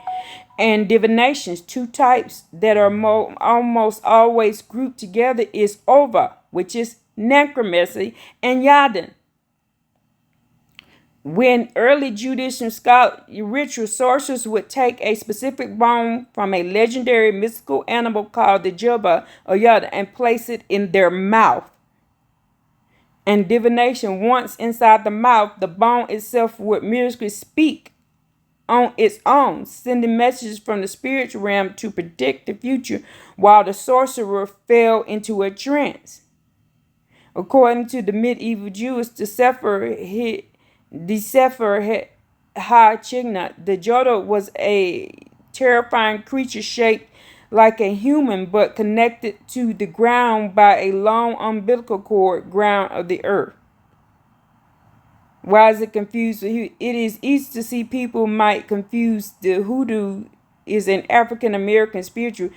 and divinations. Two types that are almost always grouped together is Ova, which is necromancy, and Yadin. When early Judaism ritual sorcerers would take a specific bone from a legendary mystical animal called the Juba or Yada and place it in their mouth. And divination, once inside the mouth, the bone itself would mysteriously speak on its own, sending messages from the spiritual realm to predict the future while the sorcerer fell into a trance. According to the medieval Jews, the Sefer Ha-Chigna, the Jodo was a terrifying creature shaped like a human but connected to the ground by a long umbilical cord, ground of the earth. Why is it confused? It is easy to see people might confuse the hoodoo is an African American spiritual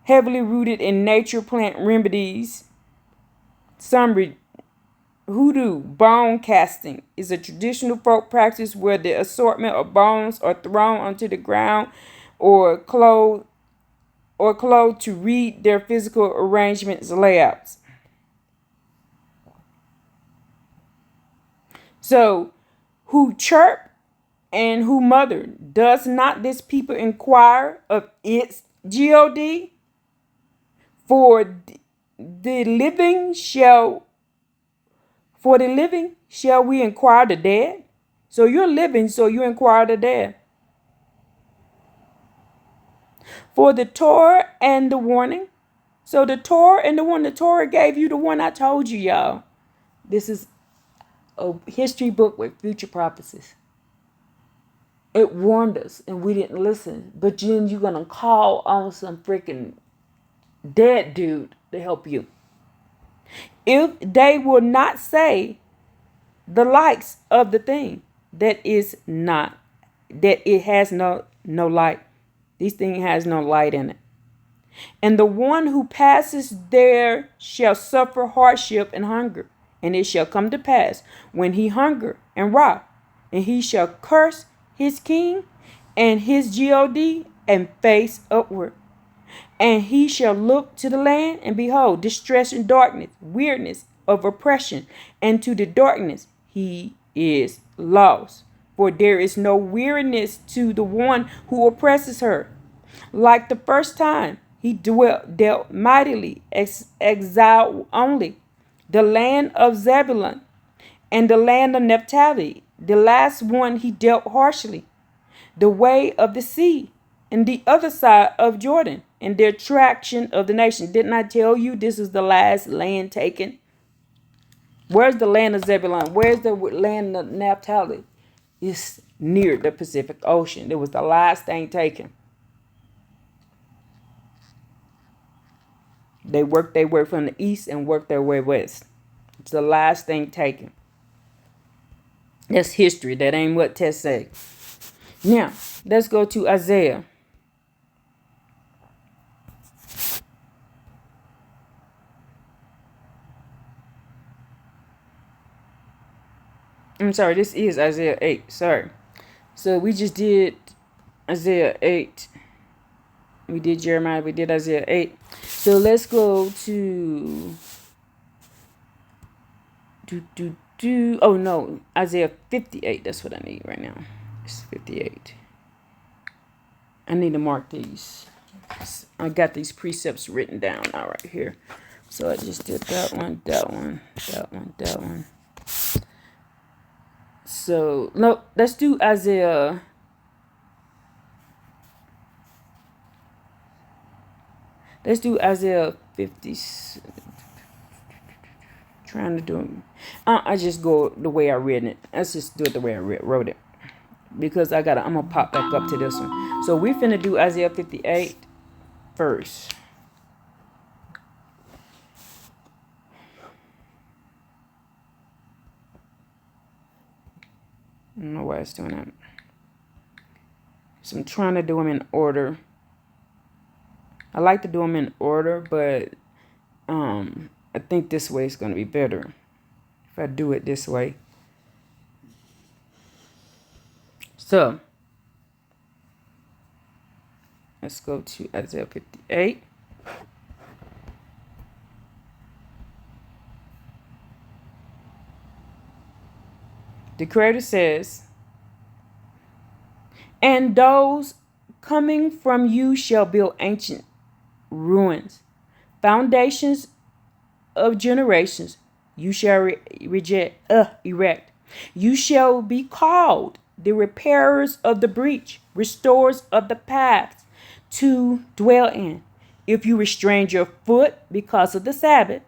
heavily rooted in nature plant remedies. Summary: Hoodoo bone casting is a traditional folk practice where the assortment of bones are thrown onto the ground or clothed to read their physical arrangements layouts. So, who chirp and who mother? Does not this people inquire of its God? For the living shall we inquire the dead? So you're living, so you inquire the dead. For the Torah and the warning. So the Torah and the one, the Torah gave you the one I told you, y'all. This is a history book with future prophecies. It warned us and we didn't listen. But then you're going to call on some freaking dead dude to help you. If they will not say the likes of the thing that is not, that it has no light. This thing has no light in it. And the one who passes there shall suffer hardship and hunger. And it shall come to pass when he hunger and wrath, and he shall curse his king and his God and face upward. And he shall look to the land, and behold, distress and darkness, weirdness of oppression, and to the darkness he is lost. For there is no weariness to the one who oppresses her. Like the first time he dealt mightily, exile only. the land of Zebulun, and the land of Naphtali. The last one he dealt harshly. The way of the sea, and the other side of Jordan, and the attraction of the nation. Didn't I tell you this is the last land taken? Where's the land of Zebulun? Where's the land of Naphtali? It's near the Pacific Ocean. It was the last thing taken. They worked their way from the east and worked their way west. It's the last thing taken. That's history. That ain't what tests say. Now, let's go to Isaiah. I'm sorry, this is Isaiah 8. Sorry. So we just did Isaiah 8. We did Jeremiah. We did Isaiah 8. So let's go to... Oh, no. Isaiah 58. That's what I need right now. It's 58. I need to mark these. I got these precepts written down now right here. So I just did that one, that one, that one, that one. So, no, let's do Isaiah. Let's do Isaiah 50. Trying to do it. I just go the way I read it. Let's just do it the way I wrote it. Because I'm going to pop back up to this one. So we're finna do Isaiah 58 first. I don't know why it's doing that. So I'm trying to do them in order. I like to do them in order, but I think this way is going to be better if I do it this way. So let's go to Isaiah 58. The Creator says, "And those coming from you shall build ancient ruins, foundations of generations you shall erect. You shall be called the repairers of the breach, restorers of the paths to dwell in. If you restrain your foot because of the Sabbath,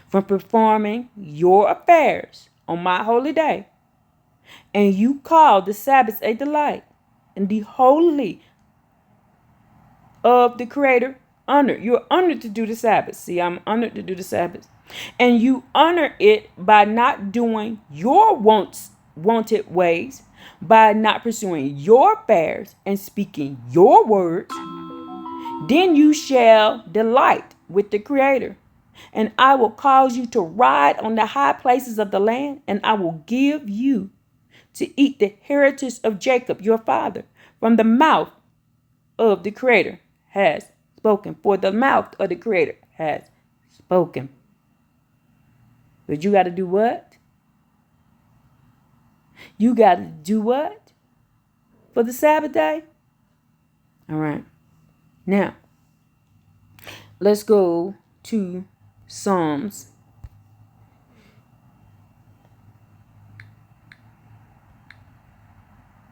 from performing your affairs on my holy day, and you call the Sabbath a delight, and the holy of the Creator honored. You're honored to do the Sabbath. See, I'm honored to do the Sabbath. And you honor it by not doing your wanted ways, by not pursuing your affairs and speaking your words. Then you shall delight with the Creator. And I will cause you to ride on the high places of the land, and I will give you to eat the heritage of Jacob, your father, from the mouth of the Creator has spoken. For the mouth of the Creator has spoken." But you got to do what? You got to do what? For the Sabbath day? All right. Now, let's go to Psalms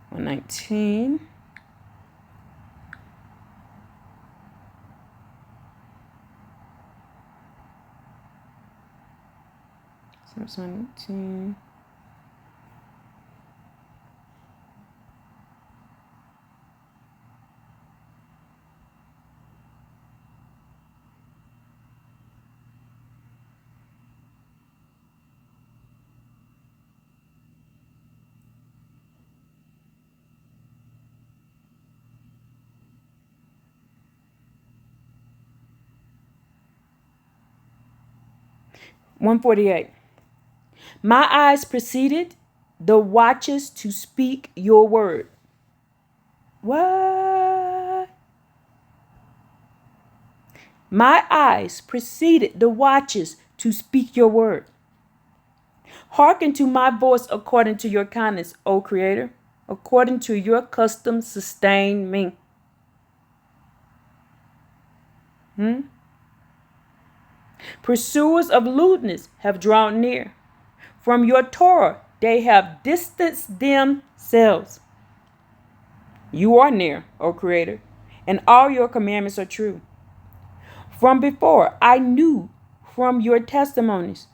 119. Psalms 119. $148. My eyes preceded the watches to speak your word. What? My eyes preceded the watches to speak your word. Hearken to my voice according to your kindness, O Creator. According to your custom, sustain me. Pursuers of lewdness have drawn near. From your Torah they have distanced themselves. You are near, O Creator, and all your commandments are true. From before I knew from your testimonies,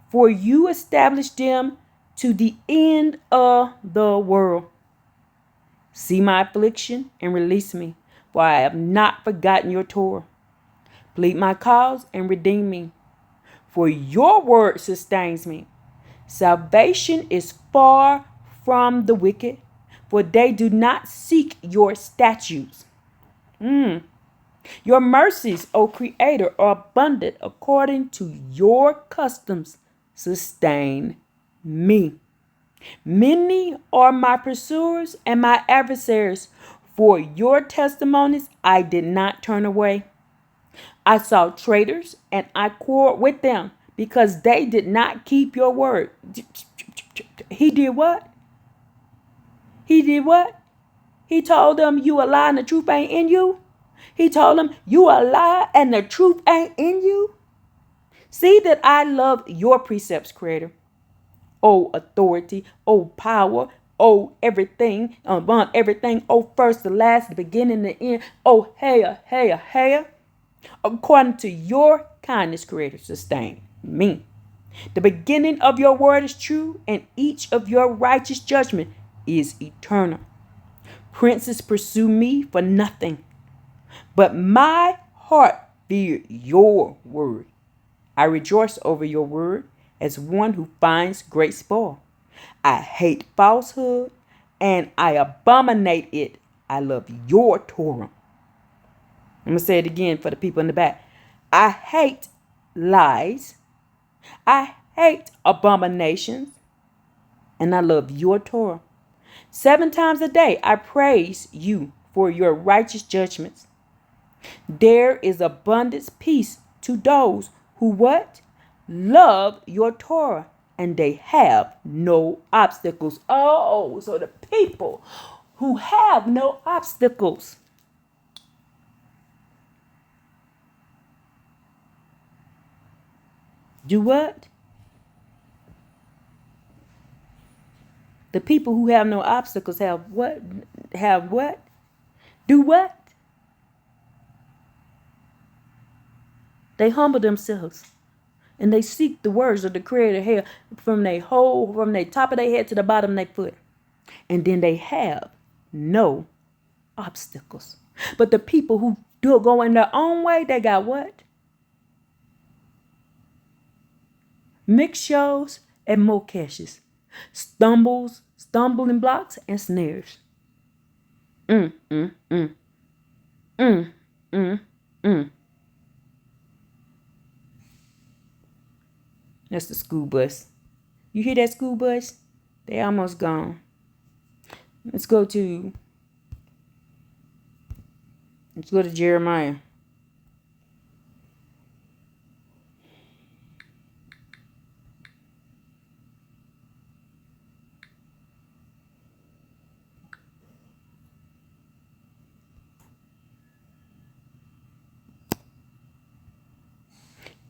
for you established them to the end of the world. See my affliction and release me, for I have not forgotten your Torah. Plead my cause and redeem me, for your word sustains me. Salvation is far from the wicked, for they do not seek your statutes. Your mercies, O Creator, are abundant according to your customs. Sustain me. Many are my pursuers and my adversaries. For your testimonies I did not turn away. I saw traitors and I quarreled with them because they did not keep your word. He did what? He did what? He told them you a lie and the truth ain't in you. He told them you a lie and the truth ain't in you. See that I love your precepts, Creator. Oh, authority, oh, power, oh, everything, among everything, oh, first, the last, the beginning, the end, oh, Heyah, Heyah, Heyah. According to your kindness, Creator, sustain me. The beginning of your word is true, and each of your righteous judgment is eternal. Princes pursue me for nothing, but my heart feared your word. I rejoice over your word as one who finds great spoil. I hate falsehood and I abominate it. I love your Torah. I'm going to say it again for the people in the back. I hate lies. I hate abominations. And I love your Torah. 7 times a day I praise you for your righteous judgments. There is abundance peace to those who what? Love your Torah, and they have no obstacles. Oh, so the people who have no obstacles. Do what? The people who have no obstacles have what? Have what? Do what? They humble themselves and they seek the words of the Creator here from their top of their head to the bottom of their foot. And then they have no obstacles. But the people who do go in their own way, they got what? Mixed shows and mokeshes. Stumbling blocks and snares. Mm, mm, mm. Mm, mm, mm. That's the school bus. You hear that school bus? They almost gone. Let's go to Jeremiah.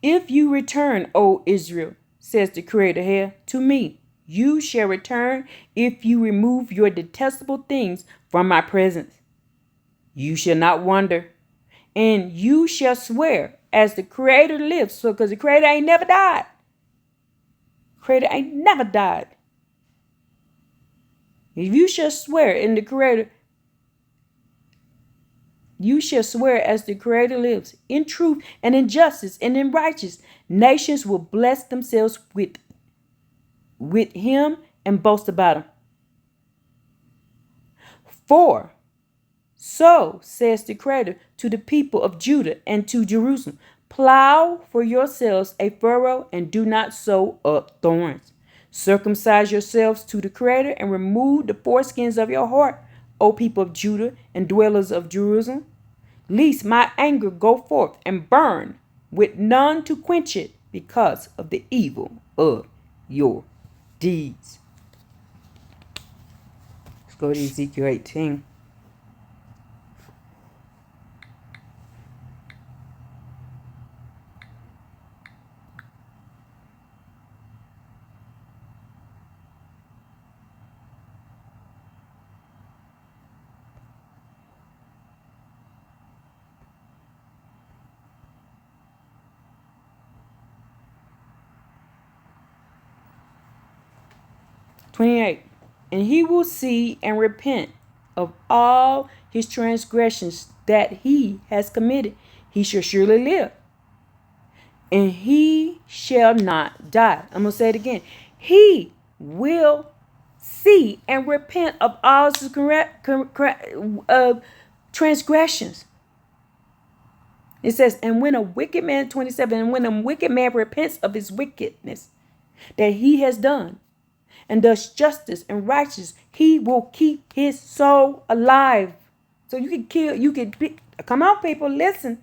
If you return, O Israel, says the Creator here, to me, you shall return if you remove your detestable things from my presence. You shall not wander, and you shall swear as the Creator lives. So, because the Creator ain't never died. Creator ain't never died. If you shall swear in the Creator, you shall swear as the Creator lives, in truth and in justice and in righteousness. Nations will bless themselves with him and boast about him. For so says the Creator to the people of Judah and to Jerusalem, plow for yourselves a furrow and do not sow up thorns. Circumcise yourselves to the Creator and remove the foreskins of your heart, O people of Judah and dwellers of Jerusalem. Lest my anger go forth and burn with none to quench it because of the evil of your deeds. Let's go to Ezekiel 18. 28. And he will see and repent of all his transgressions that he has committed. He shall surely live, and he shall not die. I'm going to say it again. He will see and repent of all his transgressions. It says, and when a wicked man, 27, and when a wicked man repents of his wickedness that he has done, and does justice and righteousness, he will keep his soul alive. So come on, people, listen.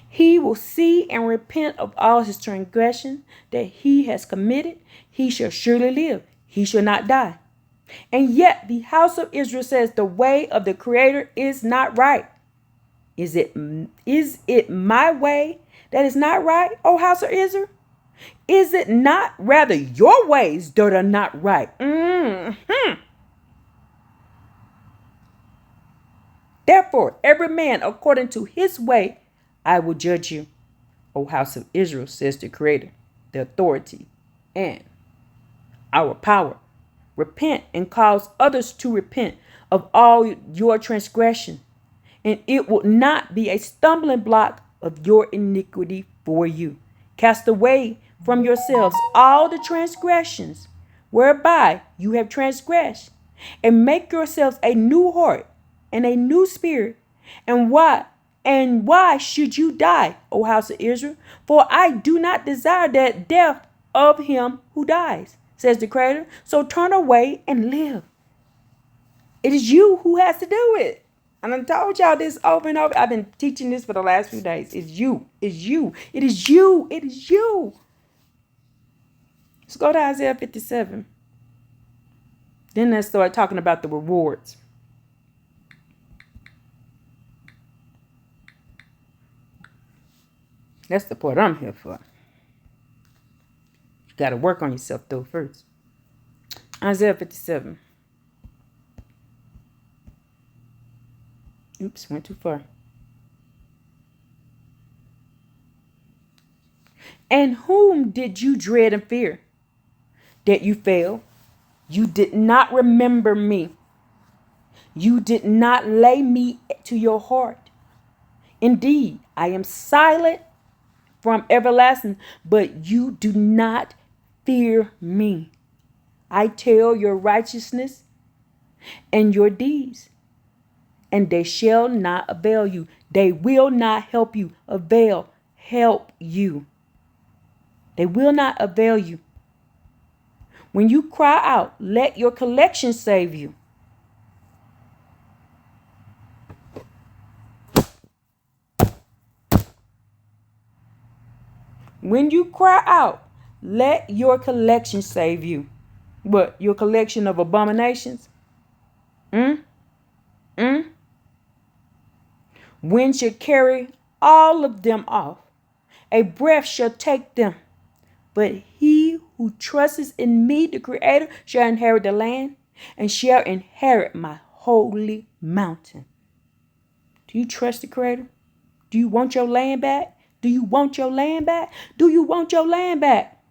He will see and repent of all his transgression that he has committed. He shall surely live. He shall not die. And yet the house of Israel says the way of the Creator is not right. Is it my way that is not right, O house of Israel? Is it not rather your ways that are not right? Therefore, every man according to his way, I will judge you, O house of Israel, says the Creator, the authority, and our power. Repent and cause others to repent of all your transgression, and it will not be a stumbling block of your iniquity for you. Cast away from yourselves all the transgressions whereby you have transgressed, and make yourselves a new heart and a new spirit. And why should you die, O house of Israel? For I do not desire that death of him who dies, says the Creator. So turn away and live. It is you who has to do it. And I told y'all this over and over. I've been teaching this for the last few days. It's you. It's you. It is you. It is you. Let's go to Isaiah 57. Then let's start talking about the rewards. That's the part I'm here for. You got to work on yourself, though, first. Isaiah 57. Oops, went too far. And whom did you dread and fear? That you failed? You did not remember me. You did not lay me to your heart. Indeed, I am silent from everlasting, but you do not fear me. I tell your righteousness and your deeds, and they shall not avail you. They will not help you. Help you. They will not avail you. When you cry out, let your collection save you. When you cry out, let your collection save you. What? Your collection of abominations? Wind shall carry all of them off. A breath shall take them. But he who trusts in me, the Creator, shall inherit the land and shall inherit my holy mountain. Do you trust the Creator? Do you want your land back? Do you want your land back? Do you want your land back?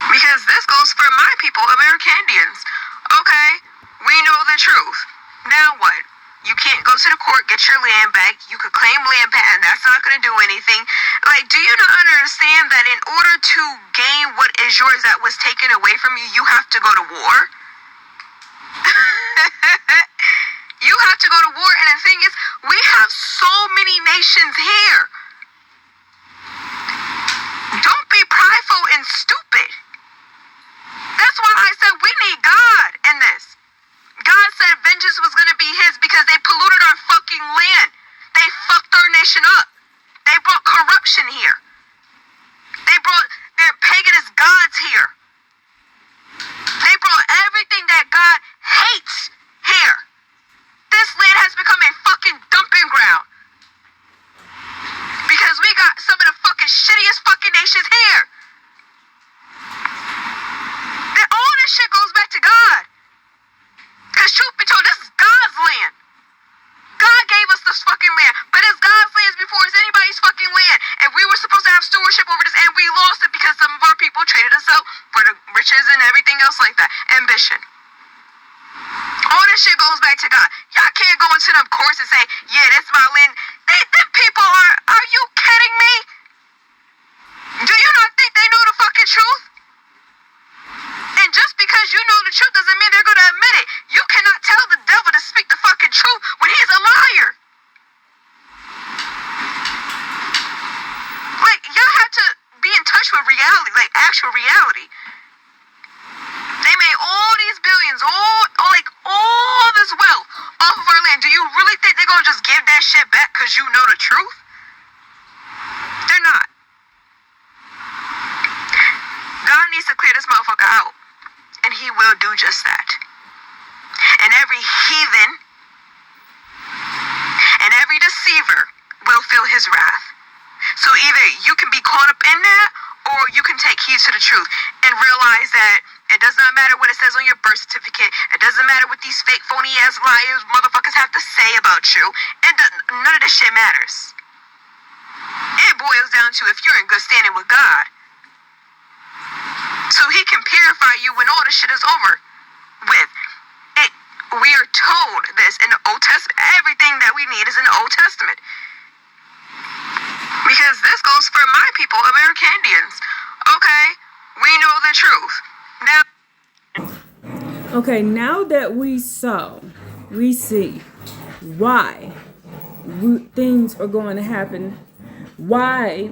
Because this goes for my people, American Indians. Okay, we know the truth. Now what? You can't go to the court, get your land back. You could claim land back, and that's not going to do anything. Like, do you not understand that in order to gain what is yours that was taken away from you, you have to go to war? You have to go to war, and the thing is, we have so many nations here. Don't be prideful and stupid. That's why I said we need God in this. God said vengeance was going to be his because they polluted our fucking land. They fucked our nation up. They brought corruption here. They brought their paganist gods here. They brought everything that God hates here. This land has become a fucking dumping ground. Because we got some of the fucking shittiest fucking nations here. Then all this shit goes back to God. riches and everything else like that. Ambition. All this shit goes back to God. Y'all can't go into them courts and say, yeah, that's my land. Them people are you kidding me? Do you not think they know the fucking truth? And just because you know the truth doesn't mean they're going to admit it. You cannot tell the devil to speak the fucking truth when he's a liar. Like, y'all have to be in touch with reality, like actual reality. They made all these billions, all this wealth off of our land. Do you really think they're going to just give that shit back because you know the truth? They're not. God needs to clear this motherfucker out. And he will do just that. And every heathen and every deceiver will feel his wrath. So either you can be caught up in that, or you can take heed to the truth and realize that it does not matter what it says on your birth certificate. It doesn't matter what these fake, phony-ass liars motherfuckers have to say about you. None of this shit matters. It boils down to if you're in good standing with God. So he can purify you when all this shit is over with. We are told this in the Old Testament. Everything that we need is in the Old Testament. Because this goes for my people, American Indians. Okay, we know the truth. Now, Okay, now that we see why things are going to happen, why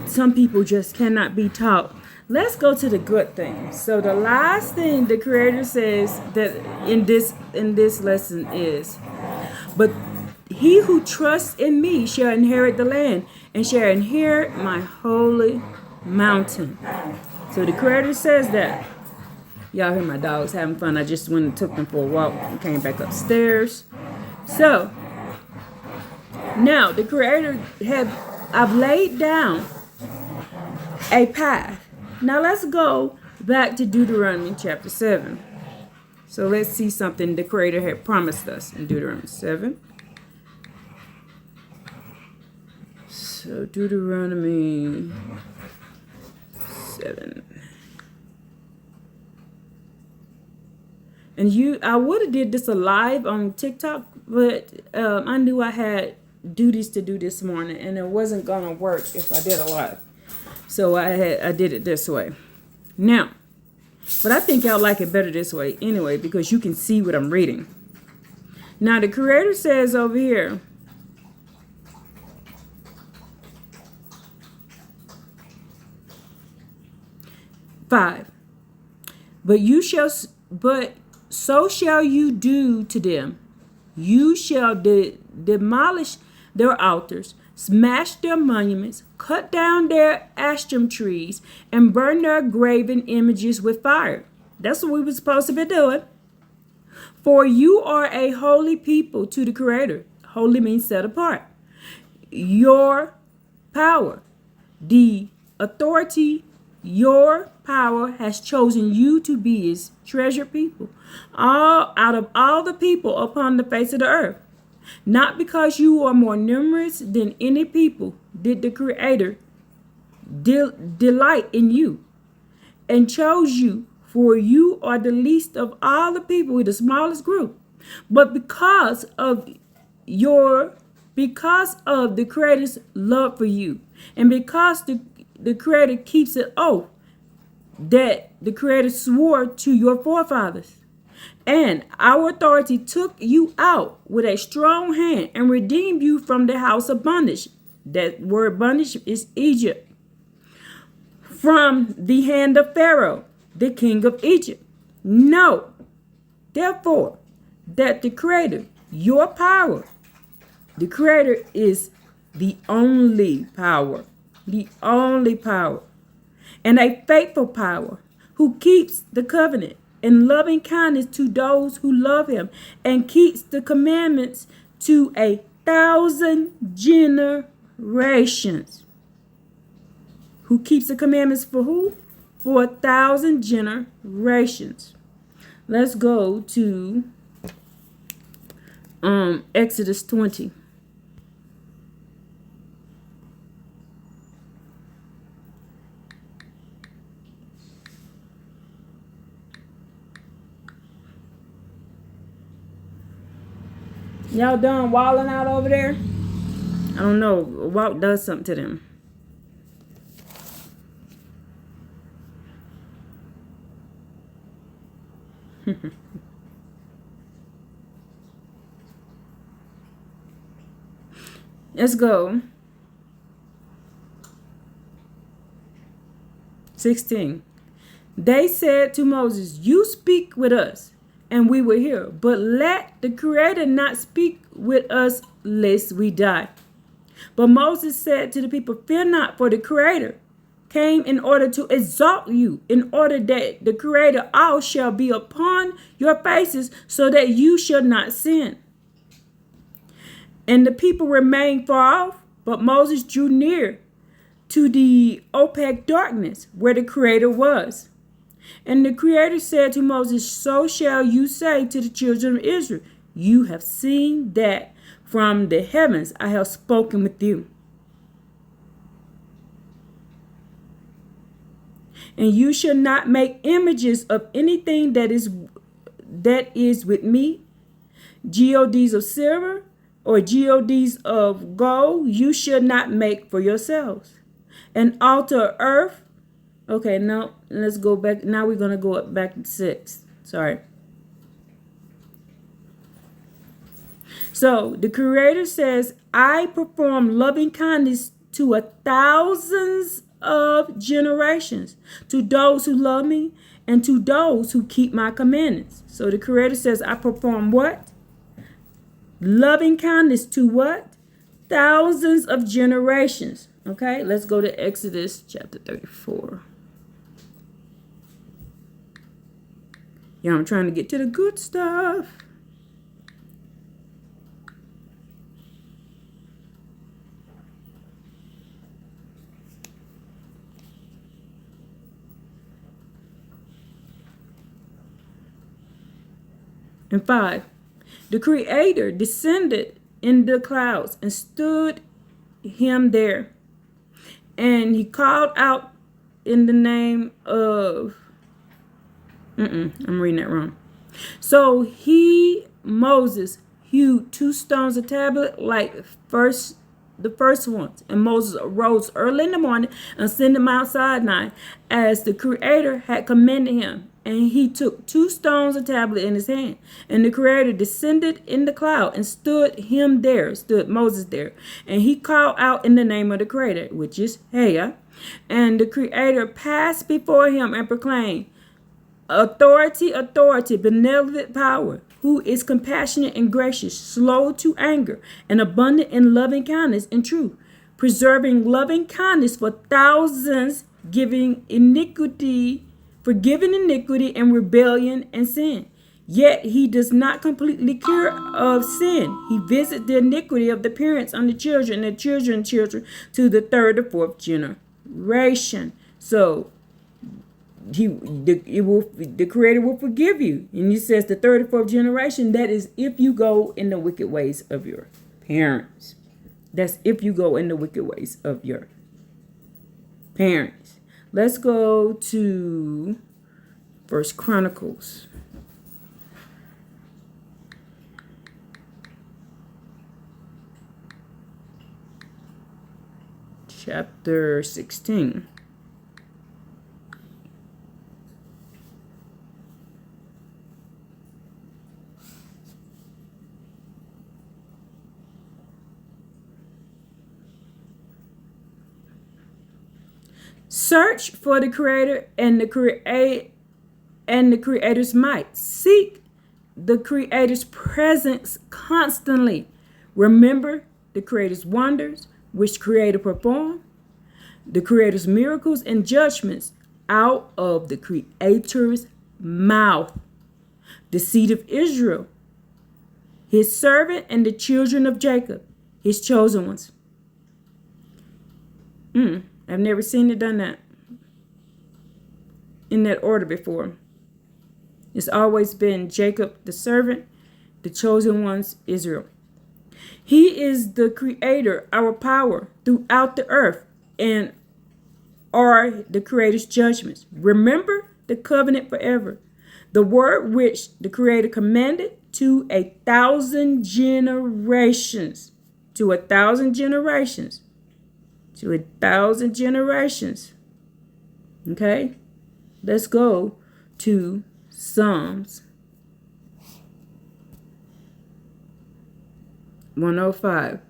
some people just cannot be taught. Let's go to the good things. So the last thing the Creator says that in this lesson is, but he who trusts in me shall inherit the land and shall inherit my holy mountain. So the Creator says that. Y'all hear my dogs having fun. I just went and took them for a walk and came back upstairs. So now the Creator I've laid down a path. Now let's go back to Deuteronomy chapter 7. So let's see something the Creator had promised us in Deuteronomy 7. So Deuteronomy 7. And I would have did this live on TikTok, but I knew I had duties to do this morning, and it wasn't gonna work if I did a live. So I did it this way. Now, but I think y'all like it better this way anyway, because you can see what I'm reading. Now the Creator says over here, "5. But so shall you do to them. You shall demolish their altars, smash their monuments, cut down their ashram trees, and burn their graven images with fire." That's what we were supposed to be doing. "For you are a holy people to the Creator." Holy means set apart. "Your power, the authority, your power has chosen you to be his treasured people, out of all the people upon the face of the earth. Not because you are more numerous than any people did the Creator delight in you and chose you, for you are the least of all the people, with the smallest group. But because of the Creator's love for you, and because the Creator keeps an oath that the Creator swore to your forefathers, and our authority took you out with a strong hand and redeemed you from the house of bondage." That word bondage is Egypt. "From the hand of Pharaoh, the king of Egypt. Know, therefore, that the Creator, your power, the Creator is the only power, and a faithful power, who keeps the covenant and loving kindness to those who love him, and keeps the commandments to 1,000 generations." Who keeps the commandments for who? For 1,000 generations. Let's go to Exodus 20. Y'all done walling out over there? I don't know. Walk does something to them. Let's go. 16. They said to Moses, you speak with us, and we will hear. But let the Creator not speak with us, lest we die. But Moses said to the people, fear not, for the Creator came in order to exalt you, in order that the Creator all shall be upon your faces, so that you shall not sin. And the people remained far off, but Moses drew near to the opaque darkness where the Creator was. And the Creator said to Moses, so shall you say to the children of Israel, you have seen that from the heavens I have spoken with you. And you shall not make images of anything that is with me, gods of silver or gods of gold, you shall not make for yourselves. An altar of earth. Okay, now let's go back. Now we're going to go up back to 6. Sorry. So the Creator says, I perform loving kindness to 1,000s of generations, to those who love me and to those who keep my commandments. So the Creator says, I perform what? Loving kindness to what? Thousands of generations. Okay, let's go to Exodus chapter 34. Yeah, I'm trying to get to the good stuff. And 5, the Creator descended in the clouds and stood him there. And he called out in the name of, I'm reading that wrong. So Moses, hewed 2 stones of tablet like the first ones. And Moses arose early in the morning and ascended Mount Sinai as the Creator had commanded him. And he took 2 stones of tablet in his hand. And the Creator descended in the cloud and stood Moses there. And he called out in the name of the Creator, which is Heyah. And the Creator passed before him and proclaimed, authority, authority, benevolent power, who is compassionate and gracious, slow to anger, and abundant in loving kindness and truth, preserving loving kindness for thousands, forgiving iniquity and rebellion and sin. Yet he does not completely cure of sin. He visits the iniquity of the parents on the children and the children's children to the 3rd or 4th generation. So the Creator will forgive you. And he says the 3rd or 4th generation, that is if you go in the wicked ways of your parents. That's if you go in the wicked ways of your parents. Let's go to 1 Chronicles. Chapter 16. Search for the Creator and the Creator's might. Seek the Creator's presence constantly. Remember the Creator's wonders, which Creator performed, the Creator's miracles and judgments out of the Creator's mouth. The seed of Israel, his servant, and the children of Jacob, his chosen ones. I've never seen it done that in that order before. It's always been Jacob, the servant, the chosen ones, Israel. He is the Creator, our power throughout the earth, and are the Creator's judgments. Remember the covenant forever, the word which the Creator commanded to 1,000 generations. To 1,000 generations. To 1,000 generations. Okay? Let's go to Psalms 105.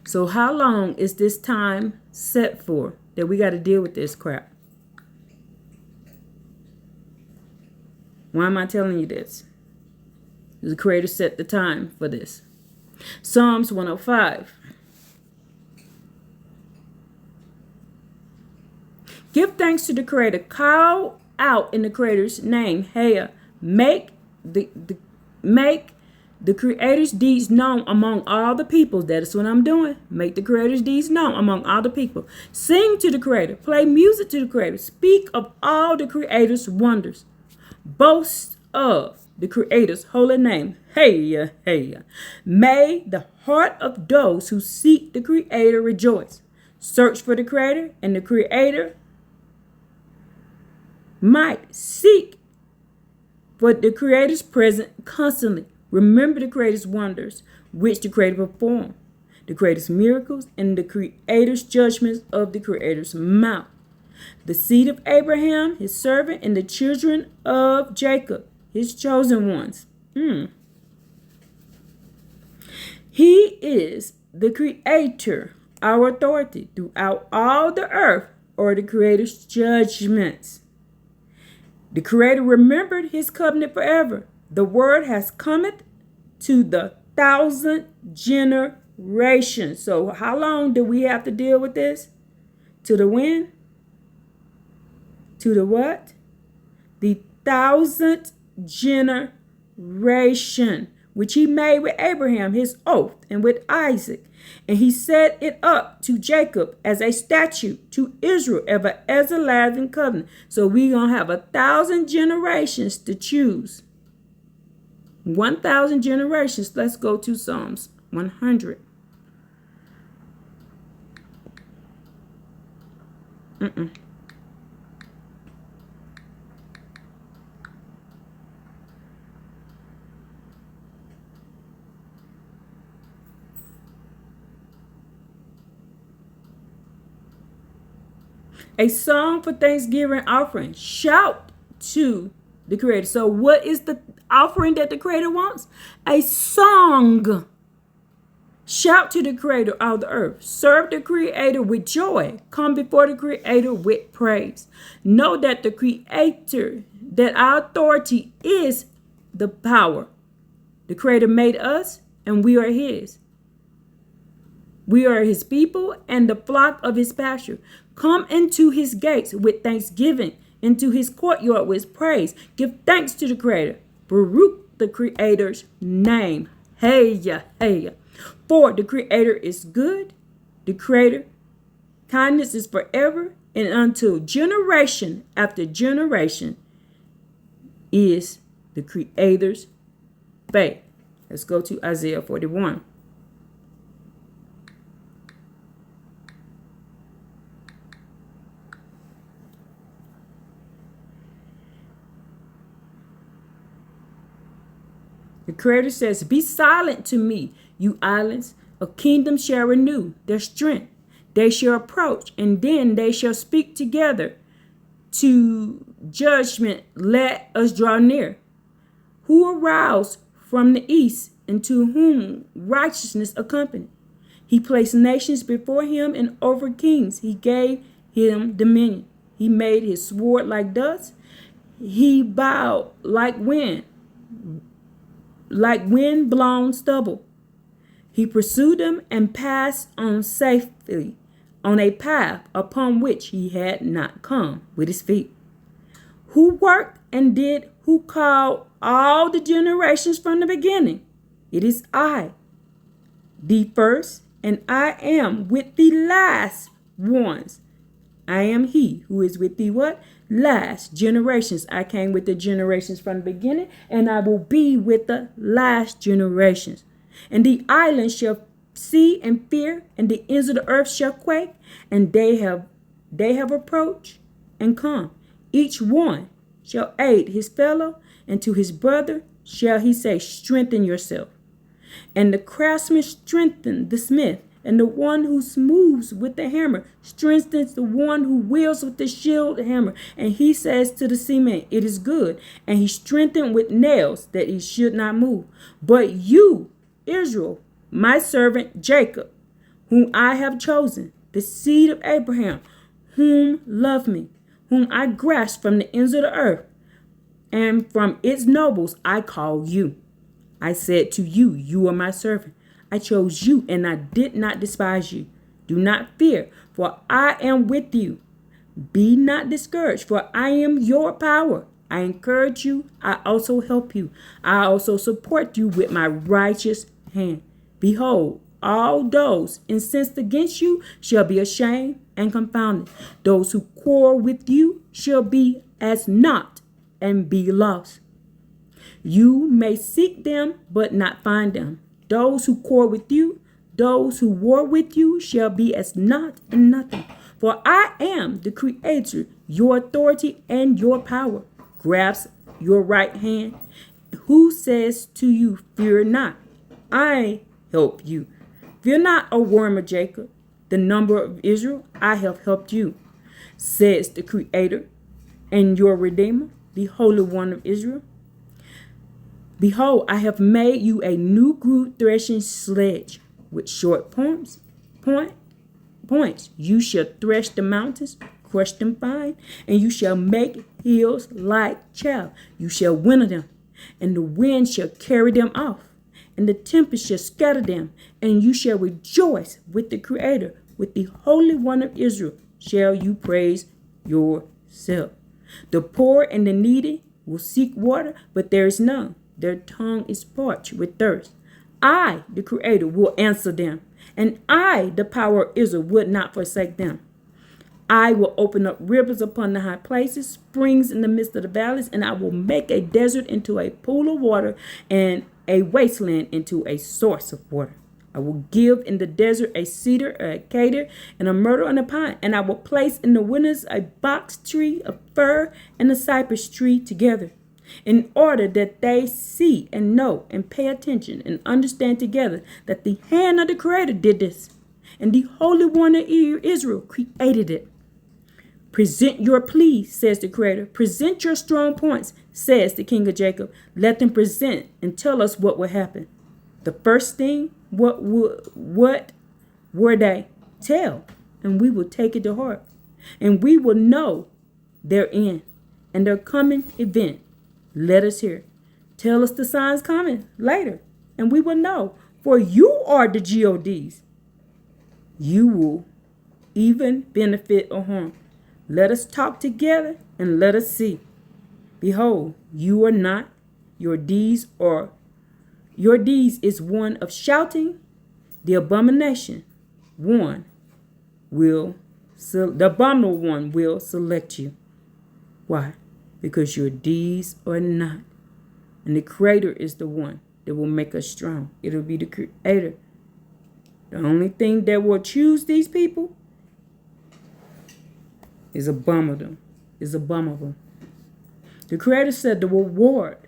So how long is this time set for that we got to deal with this crap? Why am I telling you this? The Creator set the time for this. Psalms 105. Give thanks to the Creator. Call out in the Creator's name. Heyah. Make the Creator's deeds known among all the people. That is what I'm doing. Make the Creator's deeds known among all the people. Sing to the Creator. Play music to the Creator. Speak of all the Creator's wonders. Boast of the Creator's holy name. Heyah, Heyah. May the heart of those who seek the Creator rejoice. Search for the Creator, and the Creator might seek for the Creator's presence constantly. Remember the Creator's wonders, which the Creator performed, the Creator's miracles, and the Creator's judgments of the Creator's mouth. The seed of Abraham, his servant, and the children of Jacob, his chosen ones. He is the Creator, our authority throughout all the earth, or the Creator's judgments. The Creator remembered his covenant forever. The word has cometh to the 1,000 generations. So how long do we have to deal with this? To the when? To the what? The 1,000th generation, which he made with Abraham, his oath, and with Isaac. And he set it up to Jacob as a statute, to Israel as an everlasting covenant. So we're going to have 1,000 generations to choose. 1,000 generations. Let's go to Psalms 100. A song for Thanksgiving offering. Shout to the Creator. So what is the offering that the Creator wants? A song. Shout to the Creator of the earth. Serve the Creator with joy. Come before the Creator with praise. Know that the Creator, that our authority is the power. The Creator made us, and we are His. We are His people and the flock of His pasture. Come into His gates with thanksgiving, into His courtyard with praise. Give thanks to the Creator. Baruch the Creator's name. Heyah, Heyah. For the Creator is good. The Creator kindness is forever, and until generation after generation is the Creator's faith. Let's go to Isaiah 41. The Creator says, be silent to me, you islands. A kingdom shall renew their strength. They shall approach, and then they shall speak together. To judgment let us draw near. Who aroused from the east, and to whom righteousness accompanied? He placed nations before him, and over kings he gave him dominion. He made his sword like dust. He bowed like wind-blown stubble. He pursued them and passed on safely on a path upon which he had not come with his feet. Who worked and did, who called all the generations from the beginning? It is I, the first, and I am with the last ones. I am he who is with the what? Last generations. I came with the generations from the beginning, and I will be with the last generations. And the islands shall see and fear, and the ends of the earth shall quake, and they have approached and come, each one shall aid his fellow, and to his brother shall he say, strengthen yourself. And the craftsman strengthens the smith, and the one who smooths with the hammer strengthens the one who wields with the shield hammer. And he says to the seaman, it is good. And he strengthened with nails that he should not move. But you, Israel, my servant Jacob, whom I have chosen, the seed of Abraham, whom love me, whom I grasped from the ends of the earth, and from its nobles I call you. I said to you, you are my servant. I chose you, and I did not despise you. Do not fear, for I am with you. Be not discouraged, for I am your power. I encourage you. I also help you. I also support you with my righteous hand. Behold, all those incensed against you shall be ashamed and confounded. Those who quarrel with you shall be as naught and be lost. You may seek them, but not find them. Those who quarrel with you, those who war with you shall be as naught and nothing. For I am the Creator, your authority and your power. Grasp your right hand. Who says to you, fear not, I help you. Fear not, O worm of Jacob, the number of Israel, I have helped you, says the Creator and your Redeemer, the Holy One of Israel. Behold, I have made you a new grooved threshing sledge with short points. You shall thresh the mountains, crush them fine, and you shall make hills like chaff. You shall winnow them, and the wind shall carry them off, and the tempest shall scatter them, and you shall rejoice with the Creator, with the Holy One of Israel shall you praise yourself. The poor and the needy will seek water, but there is none. Their tongue is parched with thirst. I, the Creator, will answer them, and I, the power of Israel, would not forsake them. I will open up rivers upon the high places, springs in the midst of the valleys, and I will make a desert into a pool of water, and a wasteland into a source of water. I will give in the desert a cedar, a cedar, and a myrtle, and a pine, and I will place in the wilderness a box tree, a fir, and a cypress tree together, in order that they see and know and pay attention and understand together that the hand of the Creator did this, and the Holy One of Israel created it. Present your pleas, says the Creator. Present your strong points, says the King of Jacob. Let them present and tell us what will happen. The first thing, what were they? Tell, and we will take it to heart, and we will know their end and their coming event. Let us hear. Tell us the signs coming later, and we will know. For you are the GODs. You will even benefit or harm. Let us talk together and let us see. Behold, you are not. Your deeds is one of shouting. The abominable one will select you. Why? Because your deeds are not. And the Creator is the one that will make us strong. It'll be the Creator. The only thing that will choose these people is abominable. The Creator said the reward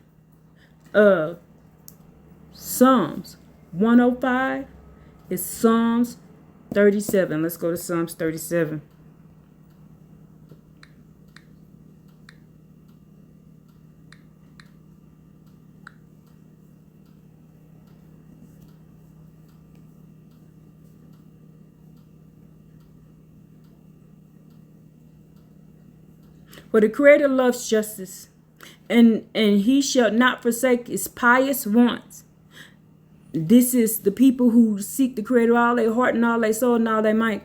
of Psalms 105 is Psalms 37. Let's go to Psalms 37. For the Creator loves justice, and he shall not forsake his pious wants. This is the people who seek the Creator all their heart and all their soul and all their might.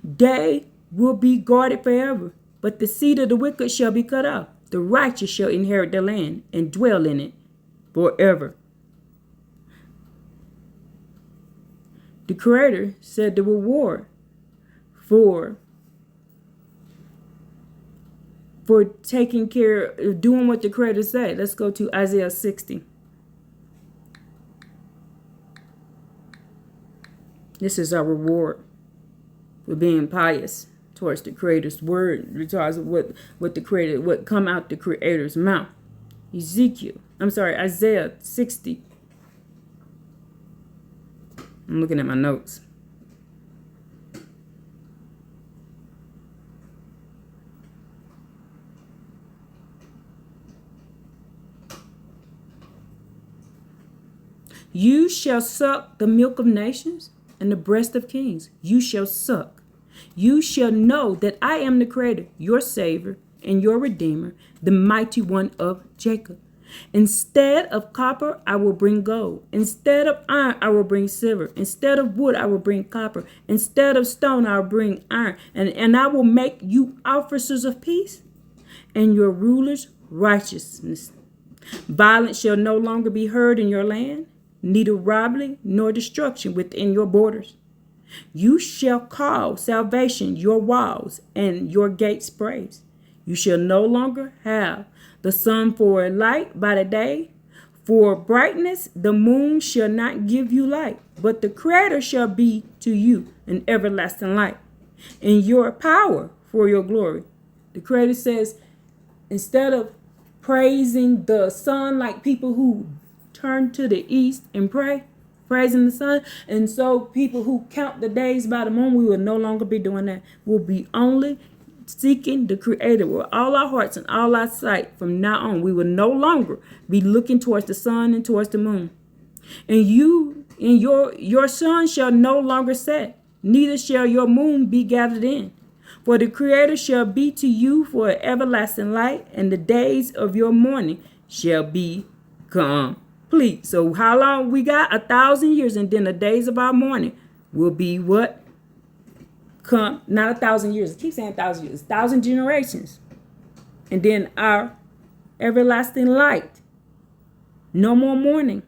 They will be guarded forever, but the seed of the wicked shall be cut off. The righteous shall inherit the land and dwell in it forever. The Creator said the reward for taking care of doing what the Creator said. Let's go to Isaiah 60. This is our reward for being pious towards the Creator's word, regards what the Creator, what come out the Creator's mouth. Isaiah 60. I'm looking at my notes. You shall suck the milk of nations and the breast of kings. You shall suck. You shall know that I am the Creator, your Savior and your Redeemer, the mighty one of Jacob. Instead of copper, I will bring gold. Instead of iron, I will bring silver. Instead of wood, I will bring copper. Instead of stone, I will bring iron. And I will make you officers of peace and your rulers righteousness. Violence shall no longer be heard in your land, neither robbery nor destruction within your borders. You shall call salvation your walls and your gates praise. You shall no longer have the sun for a light by the day, for brightness the moon shall not give you light, but the Creator shall be to you an everlasting light, and your power for your glory. The Creator says, instead of praising the sun like people who turn to the east and pray, praising the sun, and so people who count the days by the moon, we will no longer be doing that. We'll be only seeking the Creator with all our hearts and all our sight from now on. We will no longer be looking towards the sun and towards the moon. And your sun shall no longer set, neither shall your moon be gathered in. For the Creator shall be to you for an everlasting light, and the days of your mourning shall be complete. So how long we got? 1,000 years, and then the days of our mourning will be what? Not 1,000 years. I keep saying 1,000 years. 1,000 generations. And then our everlasting light. No more mourning.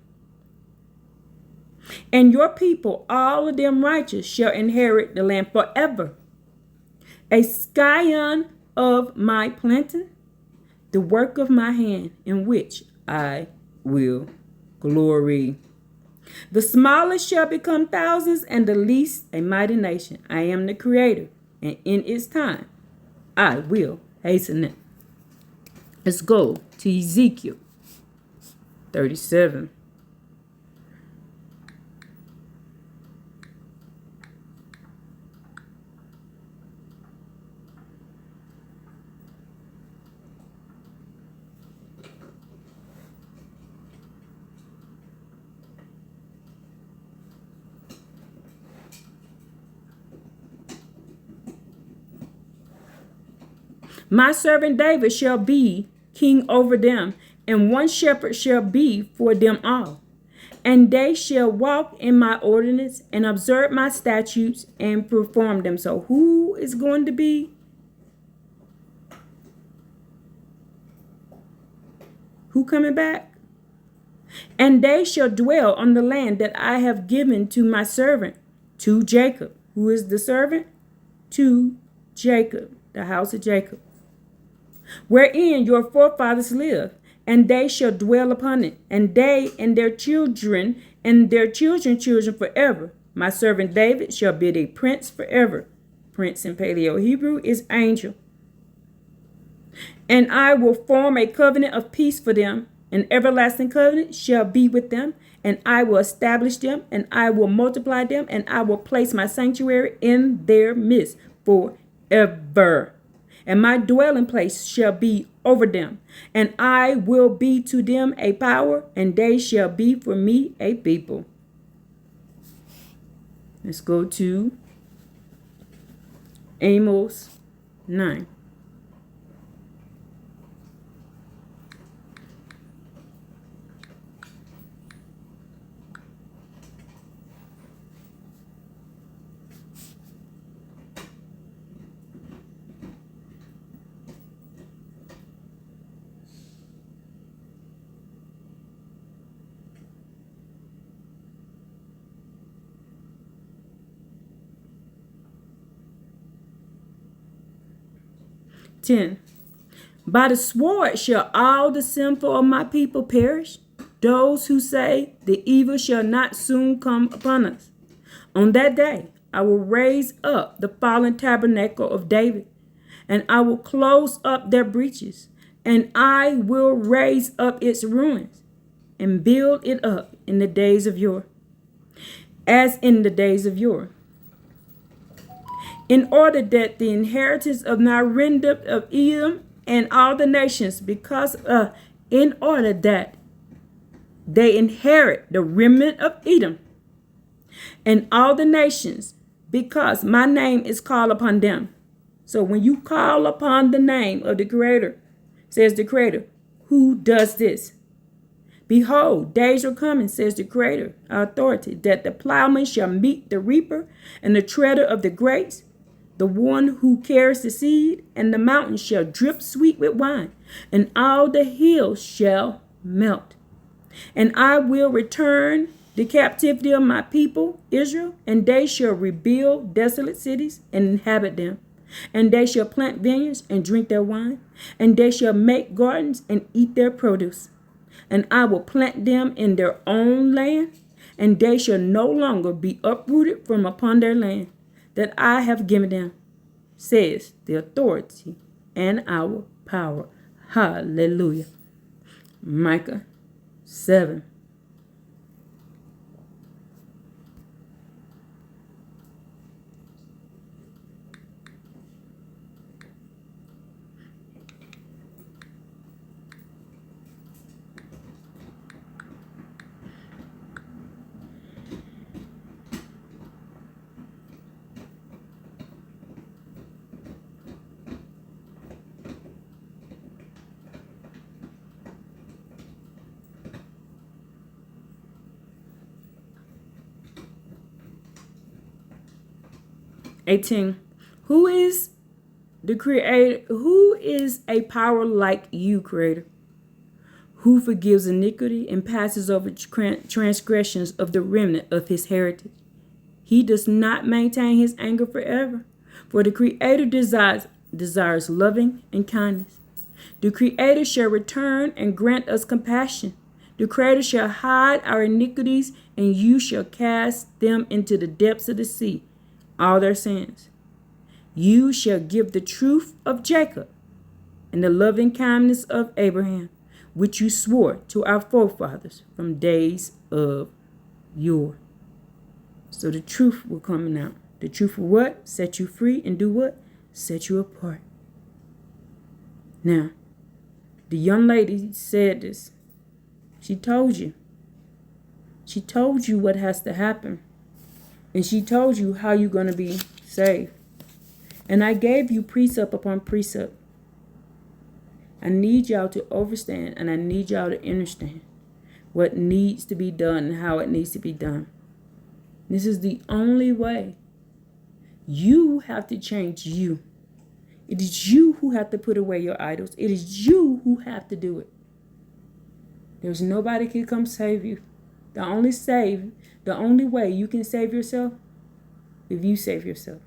And your people, all of them righteous, shall inherit the land forever. A scion of my planting, the work of my hand, in which I will glory. The smallest shall become thousands, and the least a mighty nation. I am the Creator, and in its time I will hasten it. Let's go to Ezekiel 37. My servant David shall be king over them, and one shepherd shall be for them all. And they shall walk in my ordinance and observe my statutes and perform them. So who is going to be? Who coming back? And they shall dwell on the land that I have given to my servant, to Jacob. Who is the servant? To Jacob, the house of Jacob, wherein your forefathers lived, and they shall dwell upon it, and they and their children and their children's children forever. My servant David shall be a prince forever. Prince in Paleo Hebrew is angel. And I will form a covenant of peace for them. An everlasting covenant shall be with them, and I will establish them, and I will multiply them, and I will place my sanctuary in their midst forever. And my dwelling place shall be over them, and I will be to them a power, and they shall be for me a people. Let's go to Amos 9. By the sword shall all the sinful of my people perish, those who say the evil shall not soon come upon us. On that day, I will raise up the fallen tabernacle of David, and I will close up their breaches, and I will raise up its ruins and build it up in the days of yore, as in the days of yore, in order that the inheritance of my remnant of Edom and all the nations, in order that they inherit the remnant of Edom and all the nations, because my name is called upon them. So when you call upon the name of the Creator, says the Creator, who does this? Behold, days are coming, says the Creator, our authority, that the plowman shall meet the reaper and the treader of the grapes, the one who carries the seed, and the mountain shall drip sweet with wine, and all the hills shall melt. And I will return the captivity of my people, Israel, and they shall rebuild desolate cities and inhabit them. And they shall plant vineyards and drink their wine, and they shall make gardens and eat their produce. And I will plant them in their own land, and they shall no longer be uprooted from upon their land that I have given them, says the authority and our power. Hallelujah. Micah 7. Who is the Creator? Who is a power like you, Creator? Who forgives iniquity and passes over transgressions of the remnant of his heritage? He does not maintain his anger forever, for the Creator desires loving and kindness. The Creator shall return and grant us compassion. The Creator shall hide our iniquities, and you shall cast them into the depths of the sea, all their sins. You shall give the truth of Jacob and the loving kindness of Abraham, which you swore to our forefathers from days of yore. So the truth will come out. The truth will what? Set you free and do what? Set you apart. Now, the young lady said this. She told you. She told you what has to happen. And she told you how you're going to be saved. And I gave you precept upon precept. I need y'all to understand, and I need y'all to understand what needs to be done and how it needs to be done. This is the only way. You have to change you. It is you who have to put away your idols. It is you who have to do it. There's nobody can come save you. The only way you can save yourself, if you save yourself.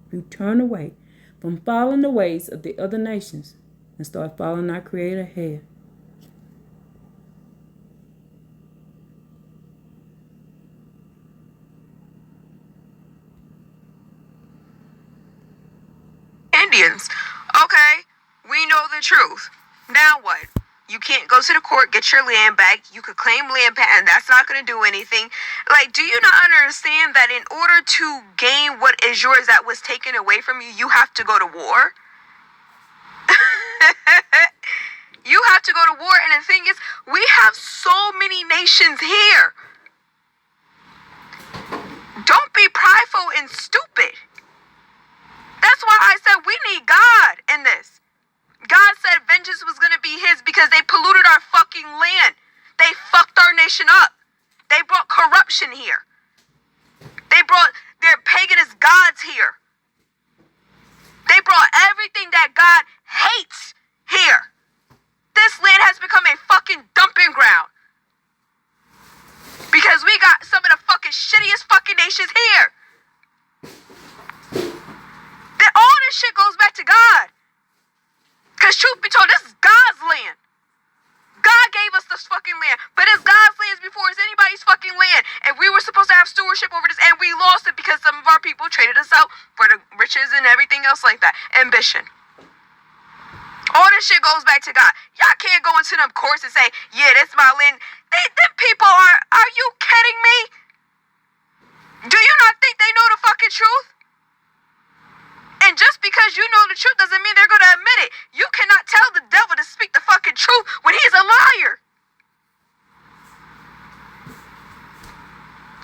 If you turn away from following the ways of the other nations and start following our Creator Heyah. Indians. Okay, we know the truth. Now what? You can't go to the court, get your land back. You could claim land patent. That's not going to do anything. Like, do you not understand that in order to gain what is yours that was taken away from you, you have to go to war? You have to go to war. And the thing is, we have so many nations here. Don't be prideful and stupid. That's why I said we need God in this. God said vengeance was going to be his because they polluted our fucking land. They fucked our nation up. They brought corruption here. They brought their paganist gods here. They brought everything that God hates here. This land has become a fucking dumping ground. Because we got some of the fucking shittiest fucking nations here. That all this shit goes back to God. Because truth be told, this is God's land. God gave us this fucking land. But it's God's land before it's anybody's fucking land. And we were supposed to have stewardship over this, and we lost it because because some of our people traded us out for the riches and everything else like that. Ambition. All this shit goes back to God. Y'all can't go into them courts and say, yeah, that's my land. Them people are you kidding me? Do you not think they know the fucking truth? And just because you know the truth doesn't mean they're going to admit it. You cannot tell the devil to speak the fucking truth when he's a liar.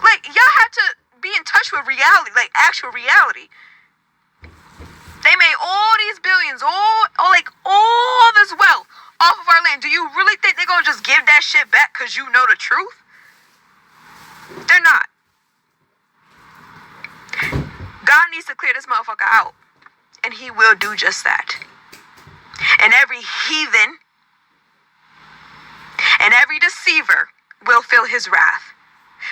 Like, y'all have to be in touch with reality, like actual reality. They made all these billions, all this wealth off of our land. Do you really think they're going to just give that shit back because you know the truth? They're not. God needs to clear this motherfucker out. And he will do just that. And every heathen and every deceiver will feel his wrath.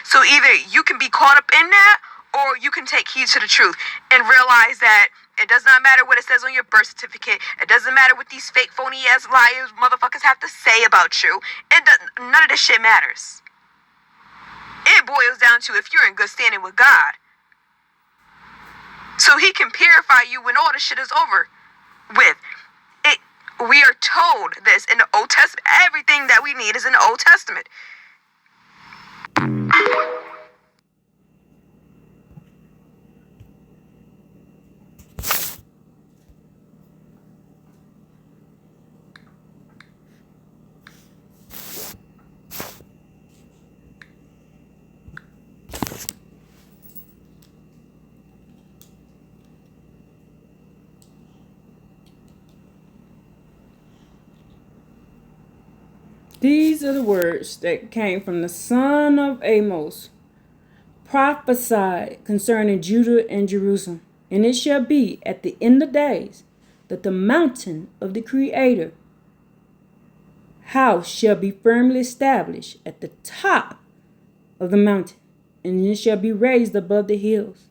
So either you can be caught up in that, or you can take heed to the truth and realize that it does not matter what it says on your birth certificate. It doesn't matter what these fake, phony-ass liars motherfuckers have to say about you. None of this shit matters. It boils down to if you're in good standing with God. So he can purify you when all this shit is over with. We are told this in the Old Testament. Everything that we need is in the Old Testament. These are the words that came from the son of Amos, prophesied concerning Judah and Jerusalem. And it shall be at the end of days that the mountain of the Creator house shall be firmly established at the top of the mountain, and it shall be raised above the hills,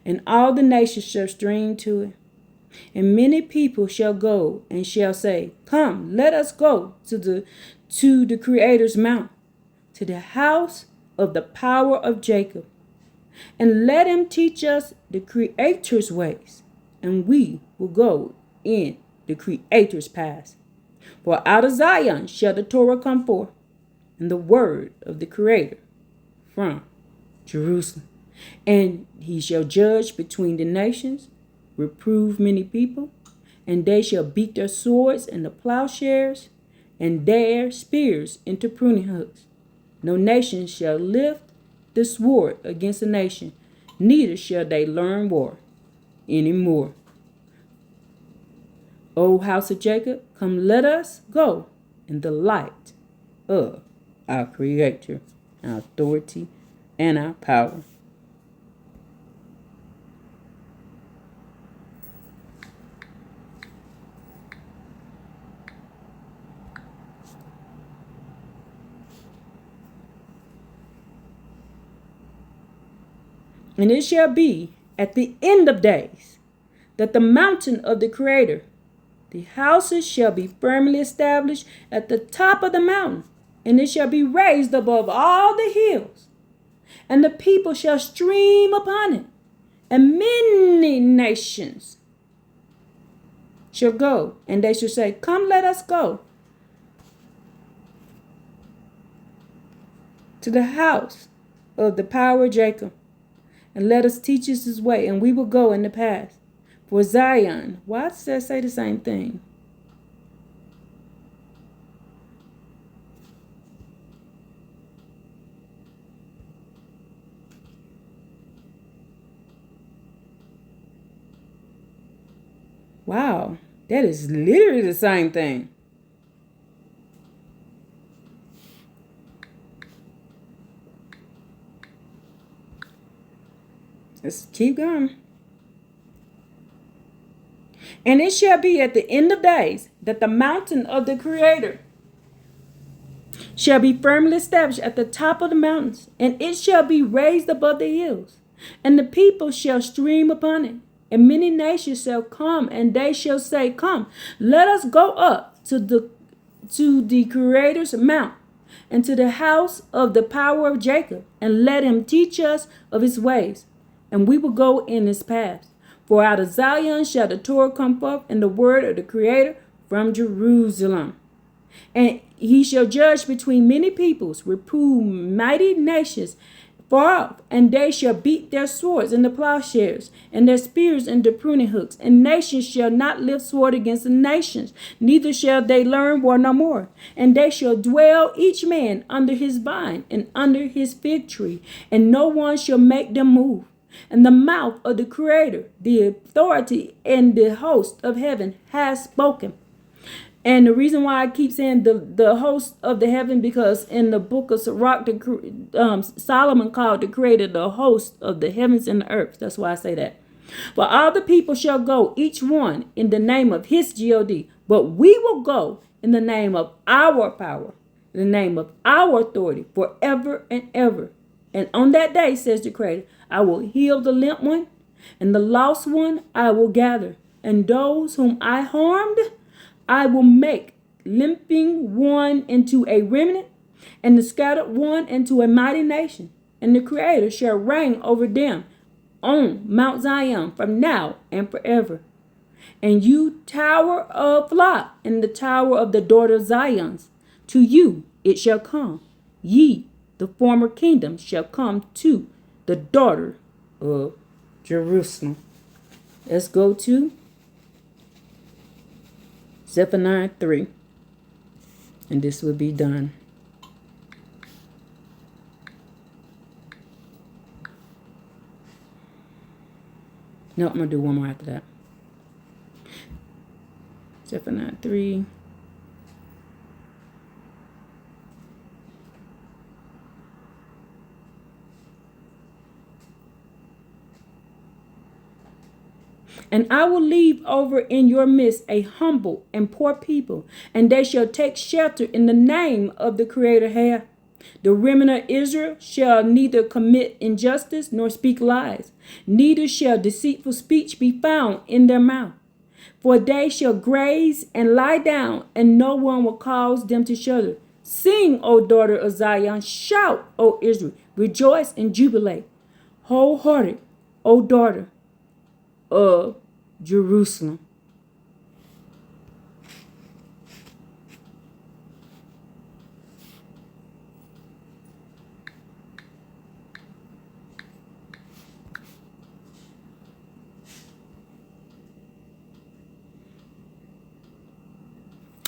and all the nations shall stream to it. And many people shall go and shall say, come, let us go to the Creator's mount, to the house of the power of Jacob, and let him teach us the Creator's ways, and we will go in the Creator's paths. For out of Zion shall the Torah come forth, and the word of the Creator from Jerusalem. And he shall judge between the nations, reprove many people, and they shall beat their swords into plowshares, and their spears into pruning hooks. No nation shall lift the sword against a nation, neither shall they learn war any more. O house of Jacob, come, let us go in the light of our Creator, our authority, and our power. And it shall be at the end of days that the mountain of the Creator, the houses shall be firmly established at the top of the mountain, and it shall be raised above all the hills, and the people shall stream upon it, and many nations shall go, and they shall say, come, let us go to the house of the power of Jacob, and let us teach us his way, and we will go in the path. For Zion, why does that say the same thing? Wow, that is literally the same thing. Let's keep going. And it shall be at the end of days that the mountain of the Creator shall be firmly established at the top of the mountains, and it shall be raised above the hills, and the people shall stream upon it, and many nations shall come, and they shall say, come, let us go up to the Creator's mount, and to the house of the power of Jacob, and let him teach us of his ways, and we will go in his paths. For out of Zion shall the Torah come forth, and the word of the Creator from Jerusalem. And he shall judge between many peoples, reprove mighty nations far off, and they shall beat their swords into plowshares, and their spears into pruning hooks. And nations shall not lift sword against the nations, neither shall they learn war no more. And they shall dwell each man under his vine and under his fig tree, and no one shall make them move. And the mouth of the Creator, the authority and the host of heaven, has spoken. And the reason why I keep saying the host of the heaven, because in the book of Sirach, Solomon called the Creator the host of the heavens and the earth. That's why I say that. For all the people shall go, each one in the name of his God, but we will go in the name of our power, in the name of our authority, forever and ever. And on that day, says the Creator, I will heal the limp one, and the lost one I will gather, and those whom I harmed I will make limping one into a remnant, and the scattered one into a mighty nation. And the Creator shall reign over them on Mount Zion from now and forever. And you, tower of Lot, and the tower of the daughter of Zion, to you it shall come. Ye, the former kingdom, shall come to the daughter of Jerusalem. Let's go to Zephaniah 3, and this will be done. No, I'm going to do one more after that. Zephaniah 3. And I will leave over in your midst a humble and poor people, and they shall take shelter in the name of the Creator Heyah. The remnant of Israel shall neither commit injustice nor speak lies, neither shall deceitful speech be found in their mouth. For they shall graze and lie down, and no one will cause them to shudder. Sing, O daughter of Zion, shout, O Israel, rejoice and jubilate, wholehearted, O daughter of Jerusalem.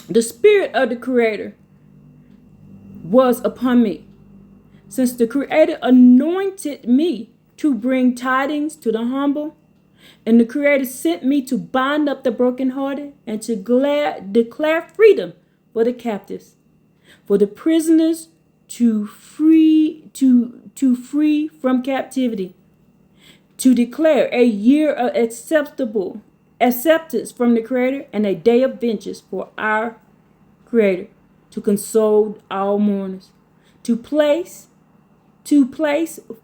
The Spirit of the Creator was upon me, since the Creator anointed me to bring tidings to the humble. And the Creator sent me to bind up the brokenhearted and to declare freedom for the captives, for the prisoners to free from captivity, to declare a year of acceptance from the Creator and a day of vengeance for our Creator, to console all mourners, to place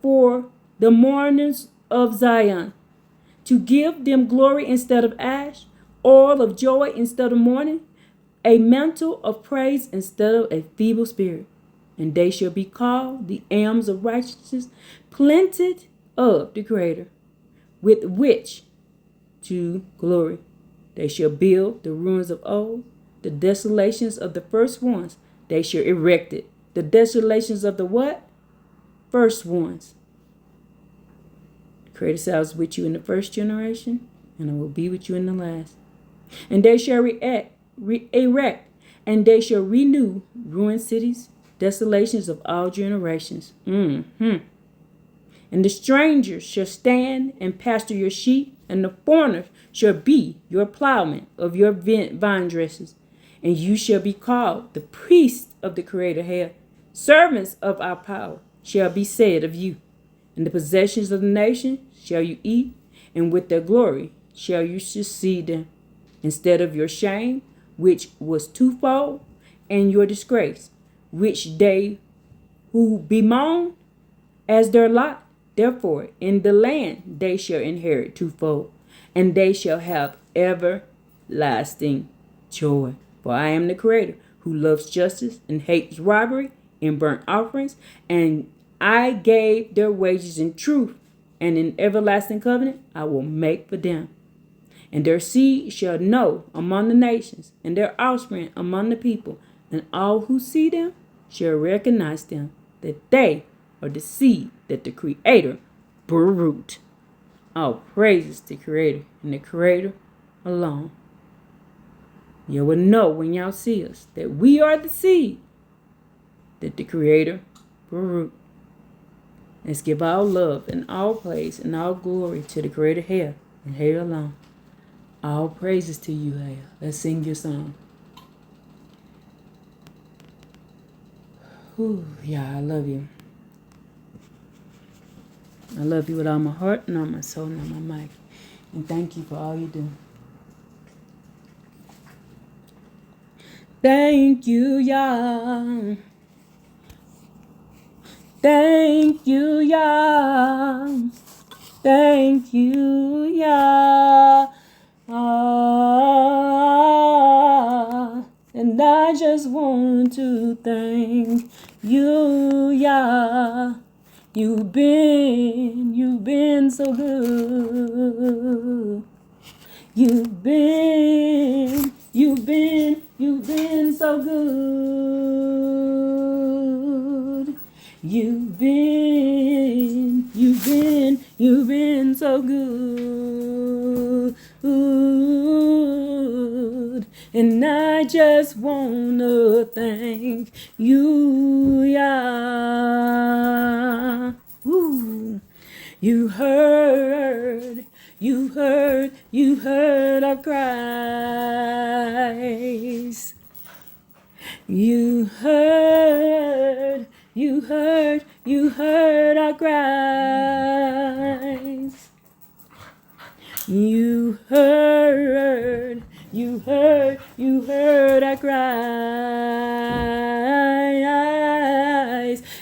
for the mourners of Zion, to give them glory instead of ash, oil of joy instead of mourning, a mantle of praise instead of a feeble spirit. And they shall be called the elms of righteousness, planted of the Creator, with which to glory. They shall build the ruins of old, the desolations of the first ones. They shall erect it. The desolations of the what? First ones. Creator said, I was with you in the first generation, and I will be with you in the last. And they shall erect, and they shall renew ruined cities, desolations of all generations. And the strangers shall stand and pasture your sheep, and the foreigners shall be your plowmen of your vine dresses. And you shall be called the priests of the Creator Heyah. Servants of our power shall be said of you. And the possessions of the nation shall you eat, and with their glory shall you succeed them, instead of your shame, which was twofold, and your disgrace, which they who bemoan as their lot. Therefore, in the land they shall inherit twofold, and they shall have everlasting joy. For I am the Creator, who loves justice and hates robbery and burnt offerings, and I gave their wages in truth and an everlasting covenant I will make for them. And their seed shall know among the nations, and their offspring among the people, and all who see them shall recognize them, that they are the seed that the Creator brooded. All praises to the Creator and the Creator alone. You will know when y'all see us that we are the seed that the Creator brooded. Let's give all love and all praise and all glory to the Creator Heyah and Heyah alone. All praises to you, Heyah. Let's sing your song. Ooh, yeah, I love you. I love you with all my heart and all my soul and all my might. And thank you for all you do. Thank you, Yah. Thank you, Yah. Thank you, Yah. And I just want to thank you, Yah. You've been so good. You've been so good. You've been so good. And I just wanna thank you, Yah. Ooh. You heard our cries. You heard our cries. You heard our cries.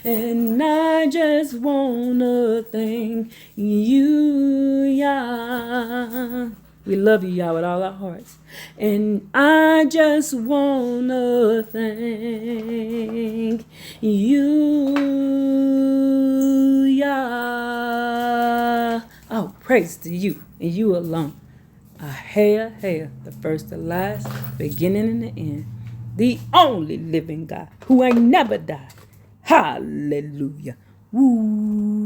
And I just wanna thank you, Yah. We love you, Yah, with all our hearts. And I just wanna thank you, Yah. Oh, praise to you and you alone. Heyah, Heyah, the first, the last, beginning and the end. The only living God who ain't never died. Hallelujah. Woo.